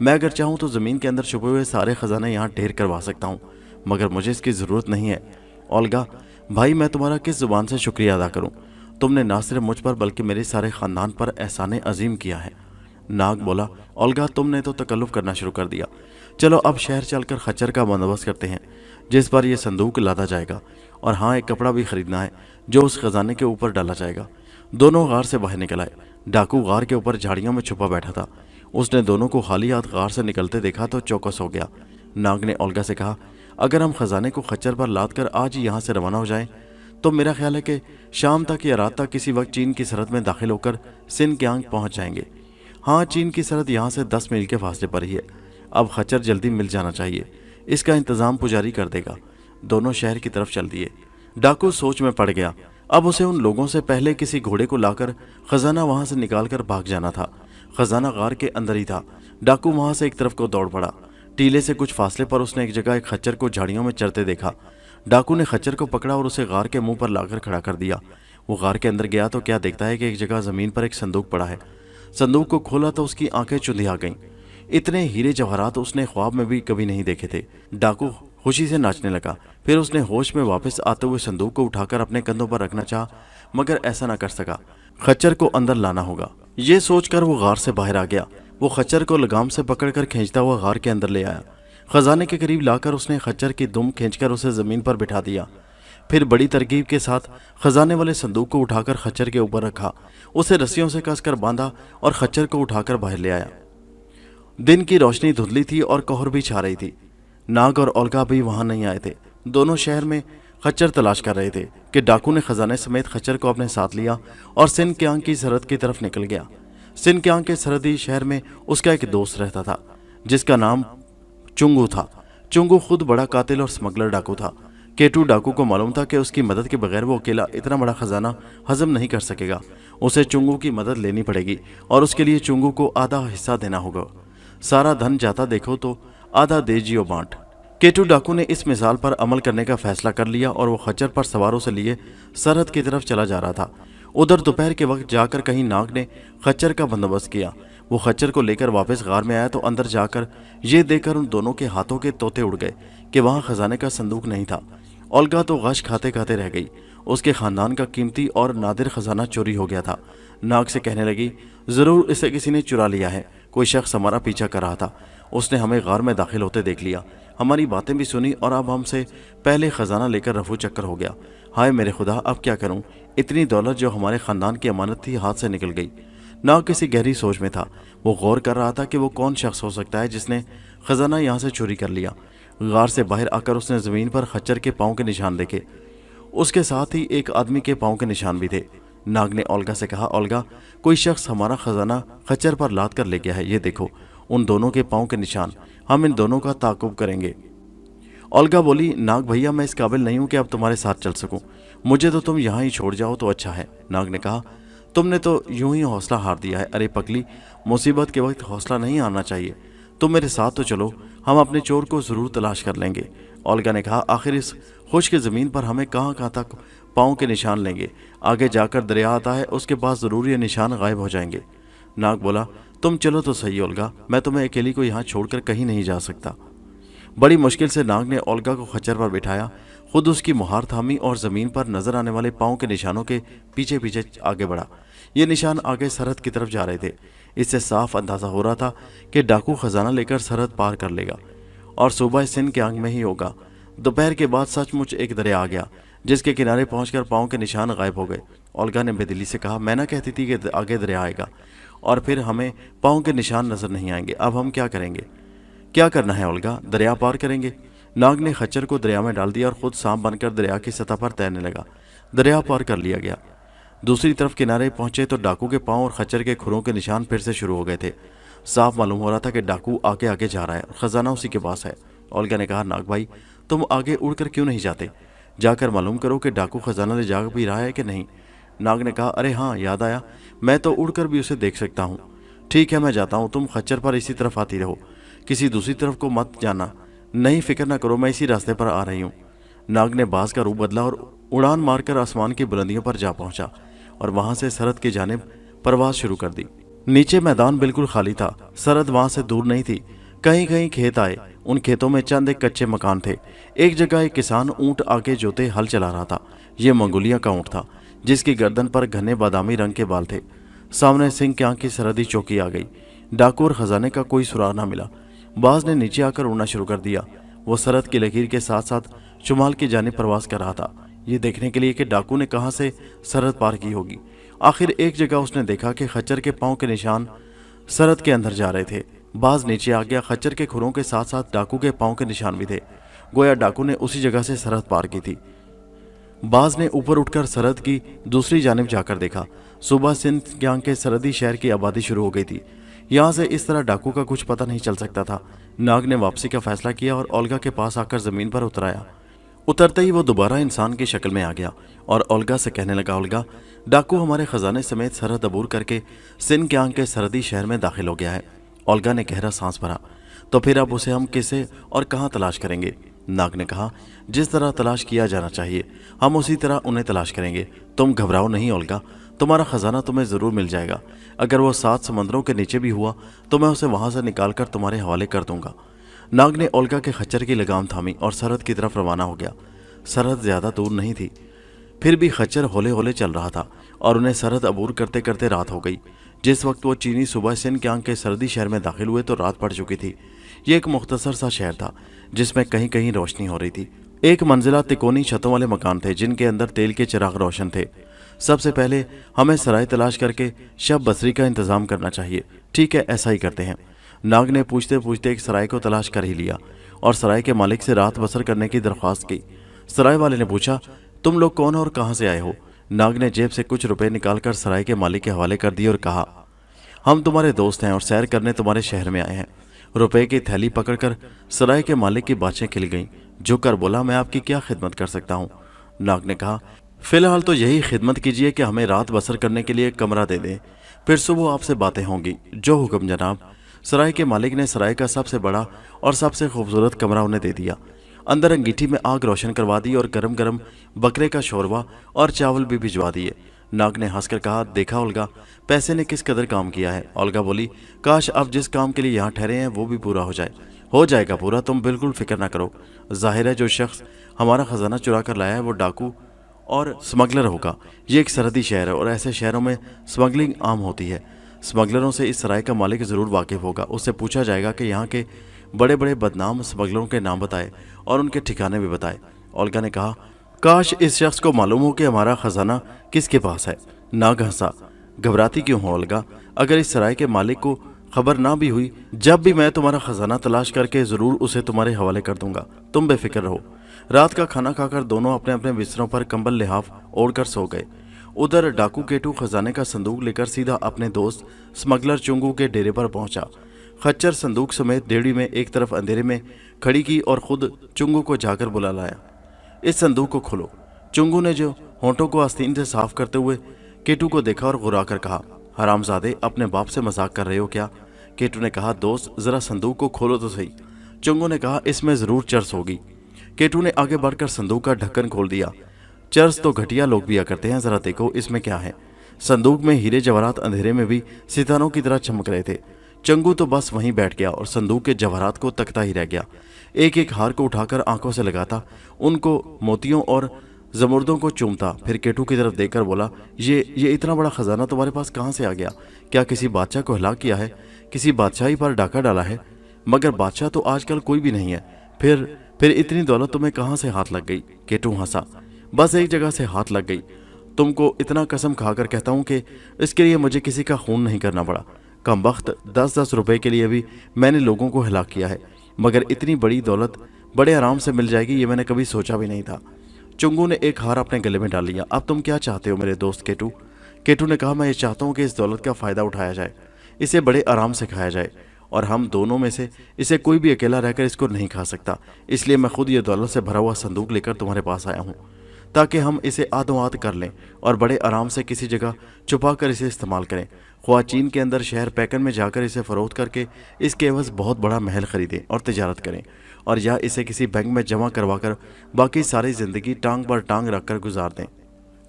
मैं अगर चाहूँ तो ज़मीन के अंदर छुपे हुए सारे ख़जाने यहाँ ढेर करवा सकता हूँ, मगर मुझे इसकी ज़रूरत नहीं है। ओल्गा भाई, मैं तुम्हारा किस ज़ुबान से शुक्रिया अदा करूँ? तुमने ना सिर्फ मुझ पर बल्कि मेरे सारे ख़ानदान पर एहसान अजीम किया है। नाग बोला, ओल्गा, तुमने तो तकल्लुफ़ करना शुरू कर दिया। चलो अब शहर चलकर खच्चर का बंदोबस्त करते हैं जिस पर यह संदूक लादा जाएगा, और हाँ, एक कपड़ा भी खरीदना है जो उस खजाने के ऊपर डाला जाएगा। दोनों गार से बाहर निकल आए। डाकू गार के ऊपर झाड़ियों में छुपा बैठा था। उसने दोनों को खाली हाथ गार से निकलते देखा तो चौकस हो गया। नाग ने ओल्गा से कहा, अगर हम खजाने को खच्चर पर लाद कर आज ही यहाँ से रवाना हो जाएं तो मेरा ख्याल है कि शाम तक या रात तक किसी वक्त चीन की सरहद में दाखिल होकर सिनकियांग पहुँच जाएंगे। हाँ, चीन की सरहद यहाँ से 10 मील के फासले पर ही है। अब खच्चर जल्दी मिल जाना चाहिए, इसका इंतज़ाम पुजारी कर देगा। दोनों शहर की तरफ चल दिए। डाकू सोच में पड़ गया। अब उसे उन लोगों से पहले किसी घोड़े को लाकर खजाना वहां से निकालकर भाग जाना था। खजाना गार के अंदर ही था। डाकू वहां से एक तरफ को दौड़ पड़ा। टीले से कुछ फासले पर उसने एक जगह एक खच्चर को झाड़ियों में चरते देखा। डाकू ने खच्चर को पकड़ा और उसे गार के मुंह पर लाकर खड़ा कर दिया। वो गार के अंदर गया तो क्या देखता है कि एक जगह जमीन पर एक संदूक पड़ा है। संदूक को खोला तो उसकी आंखें चुंधिया गईं। इतने हीरे जवाहरात उसने ख्वाब में भी कभी नहीं देखे थे। डाकू खुशी से नाचने लगा। फिर उसने होश में वापस आते हुए संदूक को उठाकर अपने कंधों पर रखना चाहा, मगर ऐसा ना कर सका। खच्चर को अंदर लाना होगा, ये सोचकर वो गार से बाहर आ गया। वो खच्चर को लगाम से पकड़कर खींचता हुआ गार के अंदर ले आया। खजाने के करीब लाकर उसने खच्चर की दुम खींचकर उसे जमीन पर बिठा दिया। फिर बड़ी तरकीब के साथ खजाने वाले संदूक को उठाकर खच्चर के ऊपर रखा, उसे रस्सियों से कसकर बांधा और खच्चर को उठाकर बाहर ले आया। दिन की रोशनी धुंधली थी और कोहर भी छा रही थी। नाग और ओल्गा भी वहां नहीं आए थे। दोनों शहर में खच्चर तलाश कर रहे थे कि डाकू ने खजाने समेत खच्चर को अपने साथ लिया और सिनकियांग की सरहद की तरफ निकल गया। सिनकियांग के सरहदी शहर में उसका एक दोस्त रहता था जिसका नाम चुंगू था। चुंगू खुद बड़ा कातिल और स्मगलर डाकू था। केटू डाकू को मालूम था कि उसकी मदद के बगैर वो अकेला इतना बड़ा खजाना हजम नहीं कर सकेगा। उसे चुंगू की मदद लेनी पड़ेगी और उसके लिए चुंगू को आधा हिस्सा देना होगा। सारा धन जाता देखो तो आधा दे जियो बांट। केटू डाकू ने इस मिसाल पर अमल करने का फैसला कर लिया और वो खच्चर पर सवारों से लिए सरहद की तरफ चला जा रहा था। उधर दोपहर के वक्त जाकर कहीं नाग ने खच्चर का बंदोबस्त किया। वो खच्चर को लेकर वापस गार में आया तो अंदर जाकर ये देखकर उन दोनों के हाथों के तोते उड़ गए कि वहां खजाने का संदूक नहीं था। ओल्गा तो गश खाते खाते रह गई। उसके खानदान का कीमती और नादिर खजाना चोरी हो गया था। नाग से कहने लगी, जरूर इसे किसी ने चुरा लिया है। कोई शख्स हमारा पीछा कर रहा था, उसने हमें गार में दाखिल होते देख लिया, हमारी बातें भी सुनी और अब हमसे पहले खजाना लेकर रफू चक्कर हो गया। हाय मेरे खुदा, अब क्या करूं? इतनी दौलत जो हमारे खानदान की अमानत थी हाथ से निकल गई। नाग किसी गहरी सोच में था। वो गौर कर रहा था कि वो कौन शख्स हो सकता है जिसने खजाना यहाँ से चोरी कर लिया। गार से बाहर आकर उसने जमीन पर खच्चर के पाँव के निशान देखे। उसके साथ ही एक आदमी के पाँव के निशान भी थे। नाग ने ओल्गा से कहा, ओल्गा, कोई शख्स हमारा खजाना खच्चर पर लाद कर ले गया है। ये देखो उन दोनों के पाँव के निशान, हम इन दोनों का ताकुब करेंगे। ओल्गा बोली, नाग भैया, मैं इस काबिल नहीं हूं कि अब तुम्हारे साथ चल सकूं। मुझे तो तुम यहाँ ही छोड़ जाओ तो अच्छा है। नाग ने कहा, तुमने तो यूं ही हौसला हार दिया है। अरे पगली, मुसीबत के वक्त हौसला नहीं आना चाहिए। तुम मेरे साथ तो चलो, हम अपने चोर को जरूर तलाश कर लेंगे। ओल्गा ने कहा, आखिर इस खुश्क ज़मीन पर हमें कहाँ कहाँ तक पाँव के निशान लेंगे? आगे जाकर दरिया आता है, उसके पास ज़रूर ये निशान गायब हो जाएंगे। नाग बोला, तुम चलो तो सही ओल्गा, मैं तुम्हें अकेली को यहाँ छोड़कर कहीं नहीं जा सकता। बड़ी मुश्किल से नाग ने ओल्गा को खच्चर पर बिठाया, खुद उसकी मुहार थामी और ज़मीन पर नजर आने वाले पाँव के निशानों के पीछे पीछे आगे बढ़ा। ये निशान आगे सरहद की तरफ जा रहे थे। इससे साफ अंदाज़ा हो रहा था कि डाकू खजाना लेकर सरहद पार कर लेगा और सुबह सिनकियांग में ही होगा। दोपहर के बाद सचमुच एक दरिया आ गया जिसके किनारे पहुंचकर पाँव के निशान गायब हो गए। ओल्गा ने बेदिली से कहा, मैं ना कहती थी कि आगे दरिया आएगा और फिर हमें पाँव के निशान नजर नहीं आएंगे। अब हम क्या करेंगे? کیا کرنا ہے اولگا؟ دریا پار کریں گے؟ ناگ نے خچر کو دریا میں ڈال دیا اور خود سانپ بن کر دریا کی سطح پر تیرنے لگا۔ دریا پار کر لیا گیا۔ دوسری طرف کنارے پہنچے تو ڈاکو کے پاؤں اور خچر کے کھروں کے نشان پھر سے شروع ہو گئے تھے۔ صاف معلوم ہو رہا تھا کہ ڈاکو آگے آگے جا رہا ہے اور خزانہ اسی کے پاس ہے۔ اولگا نے کہا، ناگ بھائی تم آگے اڑ کر کیوں نہیں جاتے؟ جا کر معلوم کرو کہ ڈاکو خزانہ لے جا بھی رہا ہے کہ نہیں۔ ناگ نے کہا، ارے ہاں یاد آیا، میں تو اڑ کر بھی اسے دیکھ سکتا ہوں۔ ٹھیک ہے میں جاتا ہوں، تم خچر پر اسی طرف آتی رہو، کسی دوسری طرف کو مت جانا۔ نہیں فکر نہ کرو، میں اسی راستے پر آ رہی ہوں۔ ناگ نے باز کا روپ بدلا اور اڑان مار کر آسمان کی بلندیوں پر جا پہنچا اور وہاں سے سرحد کی جانب پرواز شروع کر دی۔ نیچے میدان بالکل خالی تھا، سرحد وہاں سے دور نہیں تھی، کہیں کہیں کھیت آئے، ان کھیتوں میں چند ایک کچے مکان تھے۔ ایک جگہ ایک کسان اونٹ آگے جوتے ہل چلا رہا تھا۔ یہ منگولیا کا اونٹ تھا جس کی گردن پر گھنے بادامی رنگ کے بال تھے۔ سامنے سنگھ کی آنکھ کی سرحدی چوکی آ گئی۔ ڈاکو اور خزانے کا کوئی سراغ نہ ملا۔ باز نے نیچے آ کر اڑنا شروع کر دیا۔ وہ سرحد کی لکیر کے ساتھ ساتھ شمال کی جانب پرواز کر رہا تھا، یہ دیکھنے کے لیے کہ ڈاکو نے کہاں سے سرحد پار کی ہوگی۔ آخر ایک جگہ اس نے دیکھا کہ خچر کے پاؤں کے نشان سرحد کے اندر جا رہے تھے۔ باز نیچے آ گیا، خچر کے کھروں کے ساتھ ساتھ ڈاکو کے پاؤں کے نشان بھی تھے، گویا ڈاکو نے اسی جگہ سے سرحد پار کی تھی۔ باز نے اوپر اٹھ کر سرحد کی دوسری جانب جا کر دیکھا۔ صبح سندھ گیانگ کے سرحدی شہر کی آبادی شروع ہو گئی تھی، یہاں سے اس طرح ڈاکو کا کچھ پتہ نہیں چل سکتا تھا۔ ناگ نے واپسی کا فیصلہ کیا اور اولگا کے پاس آ کر زمین پر اترایا۔ اترتے ہی وہ دوبارہ انسان کی شکل میں آ گیا اور اولگا سے کہنے لگا، اولگا ڈاکو ہمارے خزانے سمیت سرحد عبور کر کے سندھ گیانگ کے سرحدی شہر میں داخل ہو گیا ہے۔ اولگا نے گہرا سانس بھرا، تو پھر اب اسے ہم کسے اور کہاں تلاش کریں گے؟ ناگ نے کہا، جس طرح تلاش کیا جانا چاہیے ہم اسی طرح انہیں تلاش کریں گے۔ تم گھبراؤ نہیں اولگا، تمہارا خزانہ تمہیں ضرور مل جائے گا۔ اگر وہ 7 سمندروں کے نیچے بھی ہوا تو میں اسے وہاں سے نکال کر تمہارے حوالے کر دوں گا۔ ناگ نے اولگا کے خچر کی لگام تھامی اور سرحد کی طرف روانہ ہو گیا۔ سرحد زیادہ دور نہیں تھی، پھر بھی خچر ہولے ہولے چل رہا تھا اور انہیں سرحد عبور کرتے کرتے رات ہو گئی۔ جس وقت وہ چینی صبح سندھ گیانگ کے سرحدی شہر میں داخل ہوئے تو رات پڑ چکی تھی۔ یہ ایک مختصر سا شہر تھا جس میں کہیں کہیں روشنی ہو رہی تھی۔ ایک منزلہ تکونی چھتوں والے مکان تھے جن کے اندر تیل کے چراغ روشن تھے۔ سب سے پہلے ہمیں سرائے تلاش کر کے شب بسری کا انتظام کرنا چاہیے۔ ٹھیک ہے ایسا ہی کرتے ہیں۔ ناگ نے پوچھتے پوچھتے ایک سرائے کو تلاش کر ہی لیا اور سرائے کے مالک سے رات بسر کرنے کی درخواست کی۔ سرائے والے نے پوچھا، تم لوگ کون اور کہاں سے آئے ہو؟ ناگ نے جیب سے کچھ روپے نکال کر سرائے کے مالک کے حوالے کر دیے اور کہا، ہم تمہارے دوست ہیں اور سیر کرنے تمہارے شہر میں آئے ہیں۔ روپے کی تھیلی پکڑ کر سرائے کے مالک کی باتیں کھل گئیں۔ جھک کر بولا، میں آپ کی کیا خدمت کر سکتا ہوں؟ ناگ نے کہا، فی الحال تو یہی خدمت کیجیے کہ ہمیں رات بسر کرنے کے لیے ایک کمرہ دے دیں، پھر صبح آپ سے باتیں ہوں گی۔ جو حکم جناب۔ سرائے کے مالک نے سرائے کا سب سے بڑا اور سب سے خوبصورت کمرہ انہیں دے دیا۔ اندر انگیٹھی میں آگ روشن کروا دی اور گرم گرم بکرے کا شوربہ اور چاول بھی بھجوا دیے۔ ناگ نے ہنس کر کہا، دیکھا اولگا، پیسے نے کس قدر کام کیا ہے۔ اولگا بولی، کاش اب جس کام کے لیے یہاں ٹھہرے ہیں وہ بھی پورا ہو جائے۔ ہو جائے گا پورا، تم بالکل فکر نہ کرو۔ ظاہر ہے جو شخص ہمارا خزانہ چرا کر لایا ہے وہ ڈاکو اور سمگلر ہوگا۔ یہ ایک سرحدی شہر ہے اور ایسے شہروں میں سمگلنگ عام ہوتی ہے۔ سمگلروں سے اس سرائے کا مالک ضرور واقف ہوگا۔ اس سے پوچھا جائے گا کہ یہاں کے بڑے بڑے بدنام سمگلروں کے نام بتائے اور ان کے ٹھکانے بھی بتائے۔ اولگا نے کہا، کاش اس شخص کو معلوم ہو کہ ہمارا خزانہ کس کے پاس ہے۔ ناگ ہنسا، گھبراتی کیوں ہو اولگا؟ اگر اس سرائے کے مالک کو خبر نہ بھی ہوئی، جب بھی میں تمہارا خزانہ تلاش کر کے ضرور اسے تمہارے حوالے کر دوں گا۔ تم بے فکر رہو۔ رات کا کھانا کھا کر دونوں اپنے اپنے بستروں پر کمبل لحاف اوڑھ کر سو گئے۔ ادھر ڈاکو کیٹو خزانے کا صندوق لے کر سیدھا اپنے دوست سمگلر چنگو کے ڈیرے پر پہنچا۔ خچر صندوق سمیت ڈیڑھی میں ایک طرف اندھیرے میں کھڑی کی اور خود چنگو کو جا کر بلا لایا۔ اس صندوق کو کھولو۔ چنگو نے جو ہونٹوں کو آستین سے صاف کرتے ہوئے کیٹو کو دیکھا اور غرا کر کہا، حرام زادے، اپنے باپ سے مذاق کر رہے ہو کیا؟ کیٹو نے کہا، دوست ذرا صندوق کو کھولو تو صحیح۔ چنگو نے کہا، اس میں ضرور چرس ہوگی۔ کیٹو نے آگے بڑھ کر صندوق کا ڈھکن کھول دیا۔ چرس تو گھٹیا لوگ بھی کرتے ہیں، ذرا دیکھو اس میں کیا ہے۔ صندوق میں ہیرے جواہرات اندھیرے میں بھی ستاروں کی طرح چمک رہے تھے۔ چنگو تو بس وہیں بیٹھ گیا اور صندوق کے جواہرات کو تکتا ہی رہ گیا۔ ایک ایک ہار کو اٹھا کر آنکھوں سے لگاتا، ان کو موتیوں اور زمردوں کو چومتا، پھر کیٹو کی طرف دیکھ کر بولا، یہ اتنا بڑا خزانہ تمہارے پاس کہاں سے آ گیا؟ کیا کسی بادشاہ کو ہلاک کیا ہے؟ کسی بادشاہی پر ڈاکہ ڈالا ہے؟ مگر بادشاہ تو آج کل کوئی بھی نہیں ہے، پھر اتنی دولت تمہیں کہاں سے ہاتھ لگ گئی؟ کیٹو ہنسا، بس ایک جگہ سے ہاتھ لگ گئی۔ تم کو اتنا قسم کھا کر کہتا ہوں کہ اس کے لیے مجھے کسی کا خون نہیں کرنا پڑا۔ کم بخت 10-10 روپے کے لیے بھی میں نے لوگوں کو ہلاک کیا ہے۔ मगर इतनी बड़ी दौलत बड़े आराम से मिल जाएगी ये मैंने कभी सोचा भी नहीं था। चुंगू ने एक हार अपने गले में डाल लिया। अब तुम क्या चाहते हो मेरे दोस्त केटू? केटू ने कहा, मैं ये चाहता हूँ कि इस दौलत का फ़ायदा उठाया जाए, इसे बड़े आराम से खाया जाए, और हम दोनों में से इसे कोई भी अकेला रहकर इसको नहीं खा सकता। इसलिए मैं खुद ये दौलत से भरा हुआ संदूक लेकर तुम्हारे पास आया हूँ, ताकि हम इसे आदोआद कर लें और बड़े आराम से किसी जगह छुपा कर इसे इस्तेमाल करें। ख्वाह चीन के अंदर शहर पैकन में जाकर इसे फ़रोख्त करके इसके एवज़ बहुत बड़ा महल ख़रीदें और तिजारत करें, और या इसे किसी बैंक में जमा करवा कर बाकी सारी ज़िंदगी टांग पर टांग रख कर गुजार दें।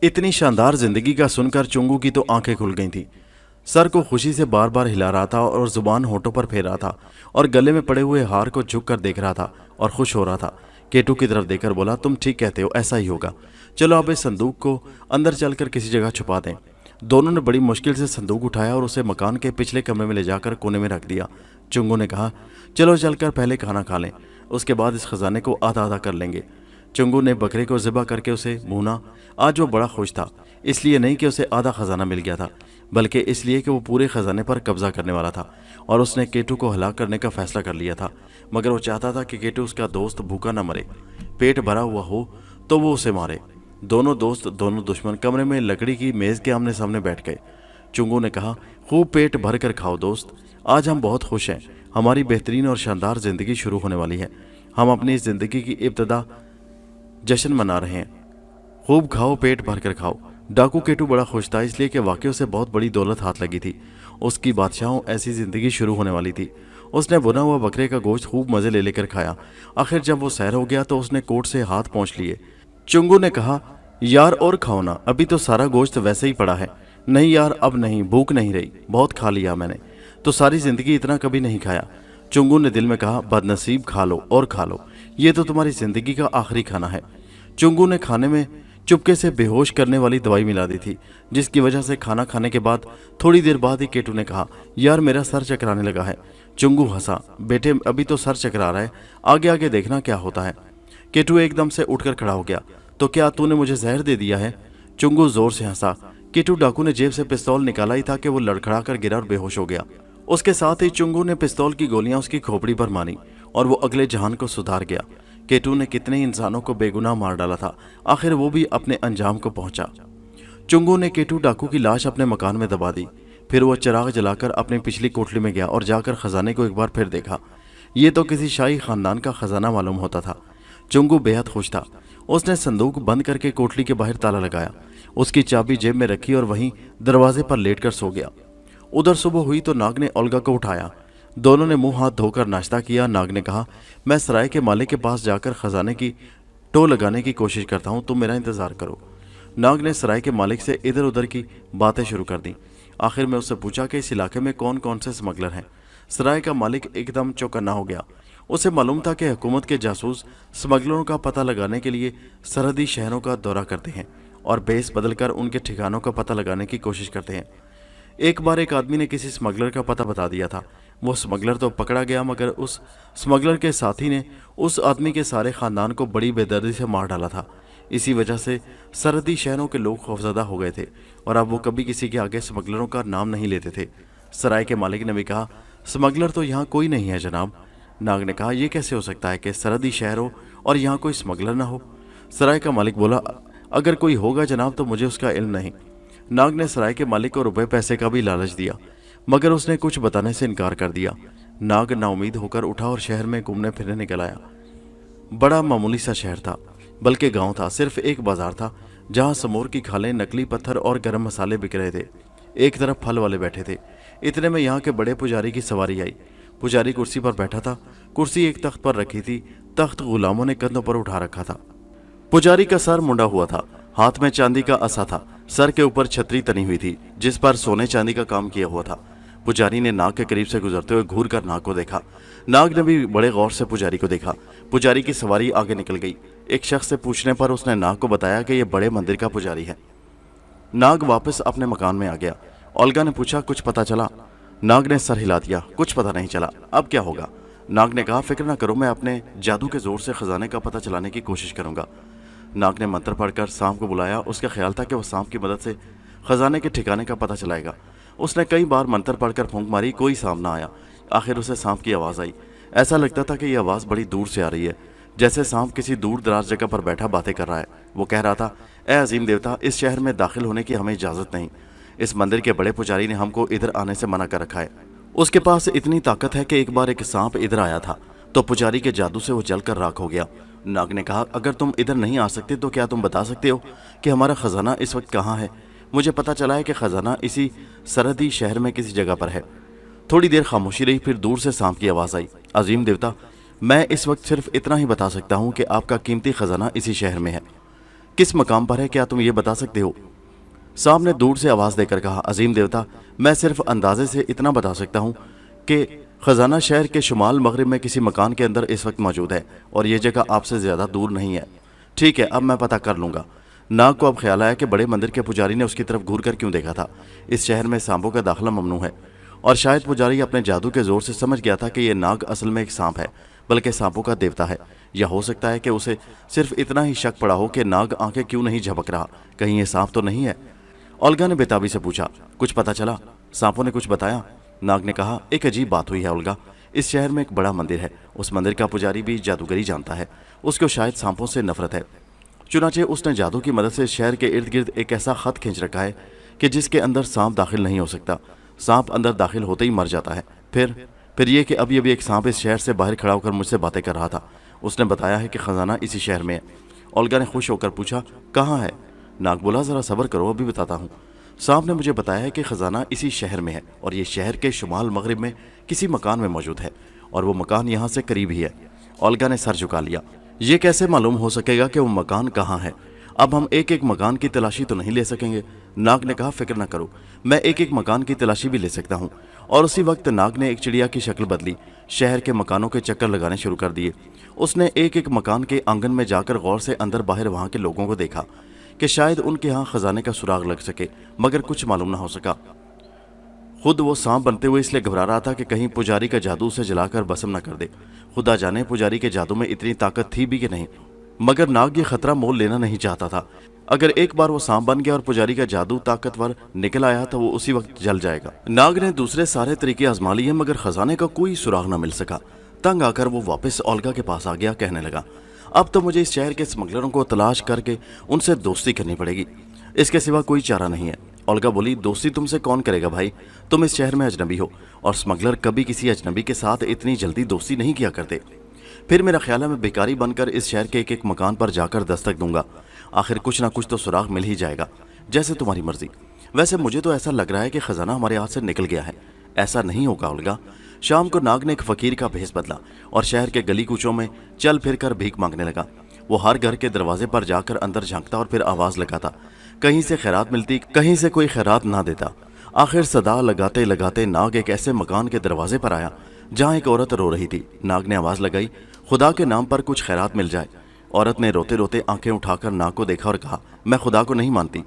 इतनी शानदार ज़िंदगी का सुनकर चुंगू की तो आंखें खुल गई थी। सर को खुशी से बार बार हिला रहा था और ज़ुबान होठों पर फेर रहा था और गले में पड़े हुए हार को झुक कर देख रहा था और खुश हो रहा था। केटू की तरफ देखकर बोला, तुम ठीक कहते हो, ऐसा ही होगा। चलो अब इस संदूक को अंदर चलकर किसी जगह छुपा दें। दोनों ने बड़ी मुश्किल से संदूक उठाया और उसे मकान के पिछले कमरे में ले जाकर कोने में रख दिया। चुंगू ने कहा, चलो चलकर पहले खाना खा लें, उसके बाद इस खजाने को आधा आधा कर लेंगे। चुंगू ने बकरे को ज़िबा करके उसे भूना। आज वो बड़ा खुश था, इसलिए नहीं कि उसे आधा खजाना मिल गया था, बल्कि इसलिए कि वो पूरे खजाने पर कब्जा करने वाला था और उसने केटू को हलाक करने का फैसला कर लिया था। मगर वो चाहता था कि केटू उसका दोस्त भूखा न मरे, पेट भरा हुआ हो तो वो उसे मारे। दोनों दोस्त दोनों दुश्मन कमरे में लकड़ी की मेज़ के आमने सामने बैठ गए। चुंगू ने कहा, खूब पेट भर कर खाओ दोस्त, आज हम बहुत खुश हैं, हमारी बेहतरीन और शानदार ज़िंदगी शुरू होने वाली है। हम अपनी इस ज़िंदगी की इब्तदा जश्न मना रहे हैं। खूब खाओ, पेट भर कर खाओ। डाकू केटू बड़ा खुश था, इसलिए कि वाकई उसे बहुत बड़ी दौलत हाथ लगी थी। उसकी बादशाहों ऐसी ज़िंदगी शुरू होने वाली थी। उसने भुना हुआ बकरे का गोश्त खूब मज़े ले लेकर खाया। आखिर जब वो सैर हो गया तो उसने कोट से हाथ पोंछ लिए। चुंगू ने कहा, यार और खाओ ना, अभी तो सारा गोश्त वैसे ही पड़ा है। नहीं यार, अब नहीं, भूख नहीं रही, बहुत खा लिया मैंने, तो सारी ज़िंदगी इतना कभी नहीं खाया। चुंगू ने दिल में कहा, बदनसीब, खा लो और खा लो, ये तो तुम्हारी ज़िंदगी का आखिरी खाना है। चुंगू ने खाने में चुपके से बेहोश करने वाली दवाई मिला दी थी, जिसकी वजह से खाना खाने के बाद थोड़ी देर बाद ही केटू ने कहा, यार मेरा सर चकराने लगा है। चुंगू हंसा, बेटे अभी तो सर चकरा रहा है, आगे आगे देखना क्या होता है। केटू एकदम से उठकर खड़ा हो गया, तो क्या तूने मुझे जहर दे दिया है? चुंगू जोर से हंसा। केटू डाकू ने जेब से पिस्तौल निकाला ही था कि वो लड़खड़ा कर गिरा और बेहोश हो गया। उसके साथ ही चुंगू ने पिस्तौल की गोलियां उसकी खोपड़ी पर मारी और वो अगले जहान को सुधार गया। केटू ने कितने ही इंसानों को बेगुनाह मार डाला था, आखिर वो भी अपने अंजाम को पहुंचा। चुंगू ने केटू डाकू की लाश अपने मकान में दबा दी। फिर वो चिराग जलाकर अपनी पिछली कोठरी में गया और जाकर खजाने को एक बार फिर देखा। ये तो किसी शाही खानदान का खजाना मालूम होता था। चुंगू बेहद खुश था। उसने संदूक बंद करके कोठरी के बाहर ताला लगाया, उसकी चाबी जेब में रखी और वहीं दरवाजे पर लेटकर सो गया। उधर सुबह हुई तो नाग ने ओल्गा को उठाया। दोनों ने मुंह हाथ धोकर नाश्ता किया। नाग ने कहा, मैं सराय के मालिक के पास जाकर खजाने की टो लगाने की कोशिश करता हूँ, तुम मेरा इंतजार करो। नाग ने सराय के मालिक से इधर उधर की बातें शुरू कर दी। आखिर में उससे पूछा कि इस इलाके में कौन कौन से स्मगलर हैं। सराय का मालिक एकदम चौकन्ना हो गया। उसे मालूम था कि हुकूमत के जासूस स्मगलरों का पता लगाने के लिए सरहदी शहरों का दौरा करते हैं और बेस बदलकर उनके ठिकानों का पता लगाने की कोशिश करते हैं। एक बार एक आदमी ने किसी स्मगलर का पता बता दिया था। वो स्मगलर तो पकड़ा गया, मगर उस स्मगलर के साथी ने उस आदमी के सारे ख़ानदान को बड़ी बेदर्दी से मार डाला था। इसी वजह से सरहदी शहरों के लोग खौफजदा हो गए थे और अब वो कभी किसी के आगे स्मगलरों का नाम नहीं लेते थे। सराय के मालिक ने भी कहा, स्मगलर तो यहाँ कोई नहीं है जनाब। नाग ने कहा, यह कैसे हो सकता है कि सरहदी शहर हो और यहाँ कोई स्मगलर ना हो? सराय का मालिक बोला, अगर कोई होगा जनाब तो मुझे उसका इल्म नहीं। नाग ने सराय के मालिक को रुपए पैसे का भी लालच दिया, मगर उसने कुछ बताने से इनकार कर दिया। नाग नाउमीद होकर उठा और शहर में घूमने फिरने निकल आया। बड़ा मामूली सा शहर था, बल्कि गांव था। सिर्फ एक बाजार था जहां समोर की खालें, नकली पत्थर और गर्म मसाले बिक रहे थे। एक तरफ फल वाले बैठे थे। इतने में यहाँ के बड़े पुजारी की सवारी आई। पुजारी कुर्सी पर बैठा था। कुर्सी एक तख्त पर रखी थी, तख्त गुलामों ने कंधों पर उठा रखा था। पुजारी का सर मुंडा हुआ था, हाथ में चांदी का असा था। सर के ऊपर छतरी तनी हुई थी जिस पर सोने चांदी का काम किया हुआ था। पुजारी ने नाग के करीब से गुजरते हुए घूर कर नाग को देखा। नाग ने भी बड़े गौर से पुजारी को देखा। पुजारी की सवारी आगे निकल गई। एक शख्स से पूछने पर उसने नाग को बताया कि यह बड़े मंदिर का पुजारी है। नाग वापस अपने मकान में आ गया। ओल्गा ने पूछा, कुछ पता चला? नाग ने सर हिला दिया, कुछ पता नहीं चला। अब क्या होगा? नाग ने कहा, फिक्र न करो, मैं अपने जादू के जोर से खजाने का पता चलाने की कोशिश करूंगा। नाग ने मंत्र पढ़कर सांप को बुलाया। उसका ख्याल था कि वह सांप की मदद से खजाने के ठिकाने का पता चलाएगा। उसने कई बार मंत्र पढ़कर फूंक मारी, कोई सांप ना आया। आखिर उसे सांप की आवाज़ आई। ایسا لگتا تھا کہ یہ آواز بڑی دور سے آ رہی ہے، جیسے سانپ کسی دور دراز جگہ پر بیٹھا باتیں کر رہا ہے۔ وہ کہہ رہا تھا، اے عظیم دیوتا، اس شہر میں داخل ہونے کی ہمیں اجازت نہیں۔ اس مندر کے بڑے پجاری نے ہم کو ادھر آنے سے منع کر رکھا ہے۔ اس کے پاس اتنی طاقت ہے کہ ایک بار ایک سانپ ادھر آیا تھا تو پجاری کے جادو سے وہ جل کر راکھ ہو گیا۔ ناگ نے کہا، اگر تم ادھر نہیں آ سکتے تو کیا تم بتا سکتے ہو کہ ہمارا خزانہ اس وقت کہاں ہے؟ مجھے پتا چلا ہے کہ خزانہ اسی سرحدی شہر میں کسی جگہ پر ہے۔ تھوڑی دیر خاموشی رہی، پھر دور سے سانپ کی آواز آئی، عظیم دیوتا، میں اس وقت صرف اتنا ہی بتا سکتا ہوں کہ آپ کا قیمتی خزانہ اسی شہر میں ہے۔ کس مقام پر ہے، کیا تم یہ بتا سکتے ہو؟ سانپ نے دور سے آواز دے کر کہا، عظیم دیوتا، میں صرف اندازے سے اتنا بتا سکتا ہوں کہ خزانہ شہر کے شمال مغرب میں کسی مکان کے اندر اس وقت موجود ہے، اور یہ جگہ آپ سے زیادہ دور نہیں ہے۔ ٹھیک ہے، اب میں پتہ کر لوں گا۔ ناگ کو اب خیال آیا کہ بڑے مندر کے پجاری نے اس کی طرف گھور کر کیوں دیکھا تھا۔ اس شہر میں سانپوں کا داخلہ ممنوع ہے، اور شاید پجاری اپنے جادو کے زور سے سمجھ گیا تھا کہ یہ ناگ اصل میں ایک سانپ ہے، بلکہ سانپوں کا دیوتا ہے۔ یا ہو سکتا ہے کہ اسے صرف اتنا ہی شک پڑا ہو کہ ناگ آنکھیں کیوں نہیں جھپک رہا، کہیں یہ سانپ تو نہیں ہے؟ اولگا نے بےتابی سے پوچھا، کچھ پتا چلا؟ سانپوں نے کچھ بتایا؟ ناگ نے کہا، ایک عجیب بات ہوئی ہے اولگا، اس شہر میں ایک بڑا مندر ہے، اس مندر کا پجاری بھی جادوگری جانتا ہے، اس کو شاید سانپوں سے نفرت ہے، چنانچہ اس نے جادو کی مدد سے شہر کے ارد گرد ایک ایسا خط کھینچ رکھا ہے کہ جس کے اندر سانپ داخل نہیں ہو سکتا، سانپ اندر داخل ہوتے ہی مر جاتا ہے۔ پھر یہ کہ ابھی ایک سانپ اس شہر سے باہر کھڑا ہو کر مجھ سے باتیں کر رہا تھا، اس نے بتایا ہے کہ خزانہ اسی شہر میں ہے۔ اولگا نے خوش ہو کر پوچھا، کہاں ہے؟ ناگ بولا، ذرا صبر کرو، ابھی بتاتا ہوں۔ سانپ نے مجھے بتایا ہے کہ خزانہ اسی شہر میں ہے، اور یہ شہر کے شمال مغرب میں کسی مکان میں موجود ہے، اور وہ مکان یہاں سے قریب ہی ہے۔ اولگا نے سر جھکا لیا، یہ کیسے معلوم ہو سکے گا کہ وہ مکان کہاں ہے؟ اب ہم ایک ایک مکان کی تلاشی تو نہیں لے سکیں گے۔ ناگ نے کہا، فکر نہ کرو، میں ایک ایک مکان کی تلاشی بھی لے سکتا ہوں۔ اور اسی وقت ناگ نے ایک چڑیا کی شکل بدلی، شہر کے مکانوں کے چکر لگانے شروع کر دیے۔ اس نے ایک ایک مکان کے آنگن میں جا کر غور سے اندر باہر وہاں کے لوگوں کو دیکھا کہ شاید ان کے ہاں خزانے کا سراغ لگ سکے، مگر کچھ معلوم نہ ہو سکا۔ خود وہ سانپ بنتے ہوئے اس لیے گھبرا رہا تھا کہ کہیں پجاری کا جادو اسے جلا کر بسم نہ کر دے۔ خدا جانے پجاری کے جادو میں اتنی طاقت تھی بھی کہ نہیں، مگر ناگ یہ خطرہ مول لینا نہیں چاہتا تھا۔ اگر ایک بار وہ سانپ بن گیا اور پجاری کا جادو طاقتور نکل آیا تو وہ اسی وقت جل جائے گا۔ ناگ نے دوسرے سارے طریقے آزما لیے، مگر خزانے کا کوئی سراغ نہ مل سکا۔ تنگ آ کر وہ واپس اولگا کے پاس آ گیا، کہنے لگا، اب تو مجھے اس شہر کے اسمگلروں کو تلاش کر کے ان سے دوستی کرنی پڑے گی، اس کے سوا کوئی چارہ نہیں ہے۔ اولگا بولی، دوستی تم سے کون کرے گا بھائی، تم اس شہر میں اجنبی ہو، اور اسمگلر کبھی کسی اجنبی کے ساتھ اتنی جلدی دوستی نہیں کیا کرتے۔ پھر میرا خیال ہے میں بیکاری بن کر اس شہر کے ایک ایک مکان پر جا کر دستک دوں گا، آخر کچھ نہ کچھ تو سراغ مل ہی جائے گا، جیسے تمہاری مرضی۔ ویسے مجھے تو ایسا لگ رہا ہے کہ خزانہ ہمارے ہاتھ سے نکل گیا ہے۔ ایسا نہیں ہوگا اولگا۔ شام کو ناگ نے ایک فقیر کا بھیس بدلا اور شہر کے گلی کوچوں میں چل پھر کر بھیک مانگنے لگا۔ وہ ہر گھر کے دروازے پر جا کر اندر جھانکتا اور پھر آواز لگاتا، کہیں سے خیرات ملتی، کہیں سے کوئی خیرات نہ دیتا۔ آخر صدا لگاتے لگاتے ناگ ایک ایسے مکان کے دروازے پر آیا جہاں ایک عورت رو رہی تھی۔ ناگ نے آواز لگائی، خدا کے نام پر کچھ خیرات مل جائے۔ عورت نے روتے روتے آنکھیں اٹھا کر ناگ کو دیکھا اور کہا، میں خدا کو نہیں مانتی۔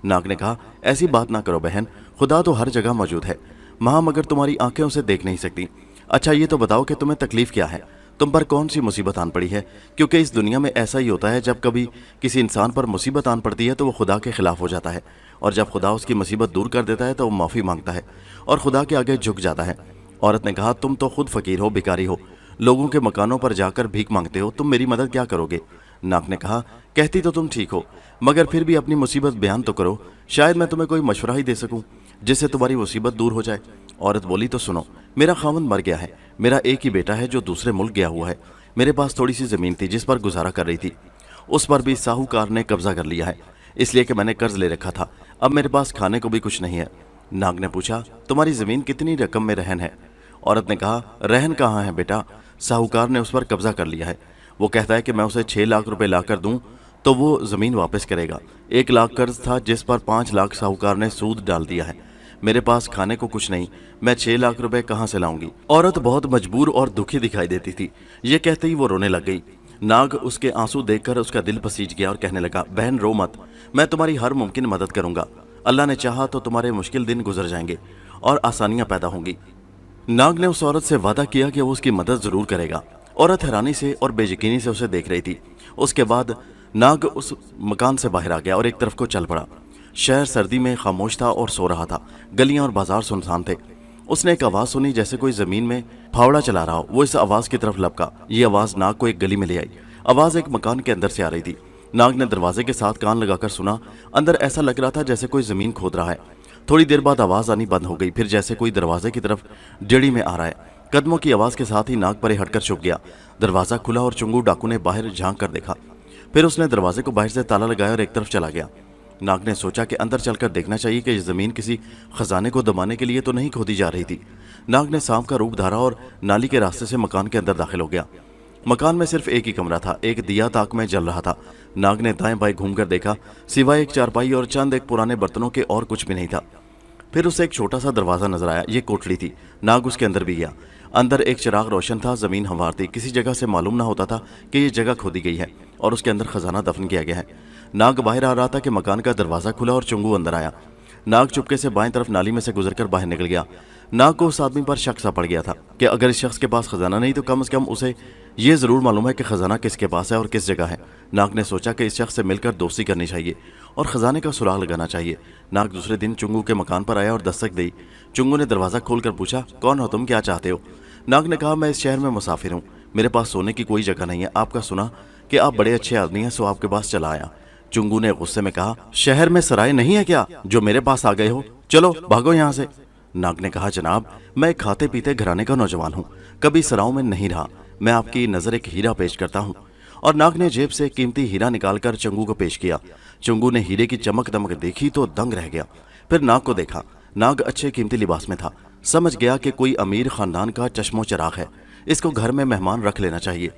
ناگ نے کہا، ایسی بات نہ کرو بہن، خدا تو ہر جگہ موجود ہے وہاں، مگر تمہاری آنکھیں اسے دیکھ نہیں سکتی۔ اچھا یہ تو بتاؤ کہ تمہیں تکلیف کیا ہے، تم پر کون سی مصیبت آن پڑی ہے؟ کیونکہ اس دنیا میں ایسا ہی ہوتا ہے، جب کبھی کسی انسان پر مصیبت آن پڑتی ہے تو وہ خدا کے خلاف ہو جاتا ہے، اور جب خدا اس کی مصیبت دور کر دیتا ہے تو وہ معافی مانگتا ہے اور خدا کے آگے جھک جاتا ہے۔ عورت نے کہا، تم تو خود فقیر ہو، بیکاری ہو، لوگوں کے مکانوں پر جا کر بھیک مانگتے ہو، تم میری مدد کیا کرو گے؟ ناگ نے کہا، کہتی تو تم ٹھیک ہو، مگر پھر بھی اپنی مصیبت بیان تو کرو، شاید میں تمہیں کوئی مشورہ ہی دے سکوں جس سے تمہاری مصیبت دور ہو جائے۔ عورت بولی، تو سنو، میرا خاوند مر گیا ہے، میرا ایک ہی بیٹا ہے جو دوسرے ملک گیا ہوا ہے، میرے پاس تھوڑی سی زمین تھی جس پر گزارا کر رہی تھی، اس پر بھی ساہوکار نے قبضہ کر لیا ہے، اس لیے کہ میں نے قرض لے رکھا تھا، اب میرے پاس کھانے کو بھی کچھ نہیں ہے۔ ناگ نے پوچھا، تمہاری زمین کتنی رقم میں رہن ہے؟ عورت نے کہا، رہن کہاں ہے بیٹا، ساہوکار نے اس پر قبضہ کر لیا ہے، وہ کہتا ہے کہ میں اسے 6 لاکھ روپے لا کر دوں تو وہ زمین واپس کرے گا۔ 1 لاکھ قرض تھا جس پر 5 لاکھ ساہوکار نے سود ڈال دیا ہے، میرے پاس کھانے کو کچھ نہیں، میں 6 لاکھ روپے کہاں سے لاؤں گی؟ عورت بہت مجبور اور دکھی دکھائی دیتی تھی، یہ کہتے ہی وہ رونے لگ گئی۔ ناگ اس کے آنسو دیکھ کر اس کا دل پسیج گیا اور کہنے لگا، بہن رو مت، میں تمہاری ہر ممکن مدد کروں گا، اللہ نے چاہا تو تمہارے مشکل دن گزر جائیں گے اور آسانیاں پیدا ہوں گی۔ ناگ نے اس عورت سے وعدہ کیا کہ وہ اس کی مدد ضرور کرے گا۔ عورت حیرانی سے اور بے یقینی سے اسے دیکھ رہی تھی۔ اس کے بعد ناگ اس مکان سے باہر آ گیا اور ایک طرف کو چل پڑا۔ شہر سردی میں خاموش تھا اور سو رہا تھا، گلیاں اور بازار سنسان تھے۔ اس نے ایک آواز سنی جیسے کوئی زمین میں پھاوڑا چلا رہا ہو۔ وہ اس آواز کی طرف لپکا۔ یہ آواز ناگ کو ایک گلی میں لے آئی۔ آواز ایک مکان کے اندر سے آ رہی تھی۔ ناگ نے دروازے کے ساتھ کان لگا کر سنا۔ اندر ایسا لگ رہا تھا جیسے کوئی زمین کھود رہا ہے۔ تھوڑی دیر بعد آواز آنی بند ہو گئی، پھر جیسے کوئی دروازے کی طرف ڈیڑھی میں آ رہا ہے۔ قدموں کی آواز کے ساتھ ہی ناگ پرے ہٹ کر چھپ گیا۔ دروازہ کھلا اور چنگو ڈاکو نے باہر جھانک کر دیکھا۔ پھر اس نے دروازے کو باہر سے تالا لگایا اور ایک طرف چلا گیا۔ ناگ نے سوچا کہ اندر چل کر دیکھنا چاہیے کہ یہ زمین کسی خزانے کو دبانے کے لیے تو نہیں کھودی جا رہی تھی۔ ناگ نے سانپ کا روپ دھارا اور نالی کے راستے سے مکان کے اندر داخل ہو گیا۔ مکان میں صرف ایک ہی کمرہ تھا۔ ایک دیا تاک میں جل رہا تھا۔ ناگ نے دائیں بائیں گھوم کر دیکھا، سوائے ایک چارپائی اور چند ایک پرانے برتنوں کے اور کچھ بھی نہیں تھا۔ پھر اسے ایک چھوٹا سا دروازہ نظر آیا۔ یہ کوٹڑی تھی۔ ناگ اس کے اندر بھی گیا۔ اندر ایک چراغ روشن تھا، زمین ہموار تھی۔ کسی جگہ سے معلوم نہ ہوتا تھا کہ یہ جگہ کھودی گئی ہے اور اس کے اندر خزانہ دفن کیا گیا ہے۔ ناگ باہر آ رہا تھا کہ مکان کا دروازہ کھلا اور چنگو اندر آیا۔ ناگ چپکے سے بائیں طرف نالی میں سے گزر کر باہر نکل گیا۔ ناگ کو اس آدمی پر شک سا پڑ گیا تھا کہ اگر اس شخص کے پاس خزانہ نہیں تو کم از کم اسے یہ ضرور معلوم ہے کہ خزانہ کس کے پاس ہے اور کس جگہ ہے۔ ناگ نے سوچا کہ اس شخص سے مل کر دوستی کرنی چاہیے اور خزانے کا سراغ لگانا چاہیے۔ ناگ دوسرے دن چنگو کے مکان پر آیا اور دستک دی۔ چنگو نے دروازہ کھول کر پوچھا، کون ہو تم، کیا چاہتے ہو؟ ناگ نے کہا، میں اس شہر میں مسافر ہوں، میرے پاس سونے کی کوئی جگہ نہیں ہے۔ آپ کا سنا کہ آپ بڑے اچھے آدمی ہیں، سو آپ کے پاس چلا آیا۔ چنگو نے غصے میں کہا، شہر میں سرائے نہیں ہے کیا جو میرے پاس آ گئے ہو؟ چلو بھاگو یہاں سے۔ ناگ نے کہا، جناب میں ایک کھاتے پیتے گھرانے کا نوجوان ہوں، کبھی سراؤں میں نہیں رہا، میں آپ کی نظر ایک ہیرا پیش کرتا ہوں۔ اور ناگ نے جیب سے قیمتی ہیرا نکال کر چنگو کو پیش کیا۔ چنگو نے ہیرے کی چمک دمک دیکھی تو دنگ رہ گیا۔ پھر ناگ کو دیکھا۔ ناگ اچھے قیمتی لباس میں تھا۔ سمجھ گیا کہ کوئی امیر خاندان کا چشم و چراغ ہے، اس کو گھر میں مہمان رکھ لینا چاہیے۔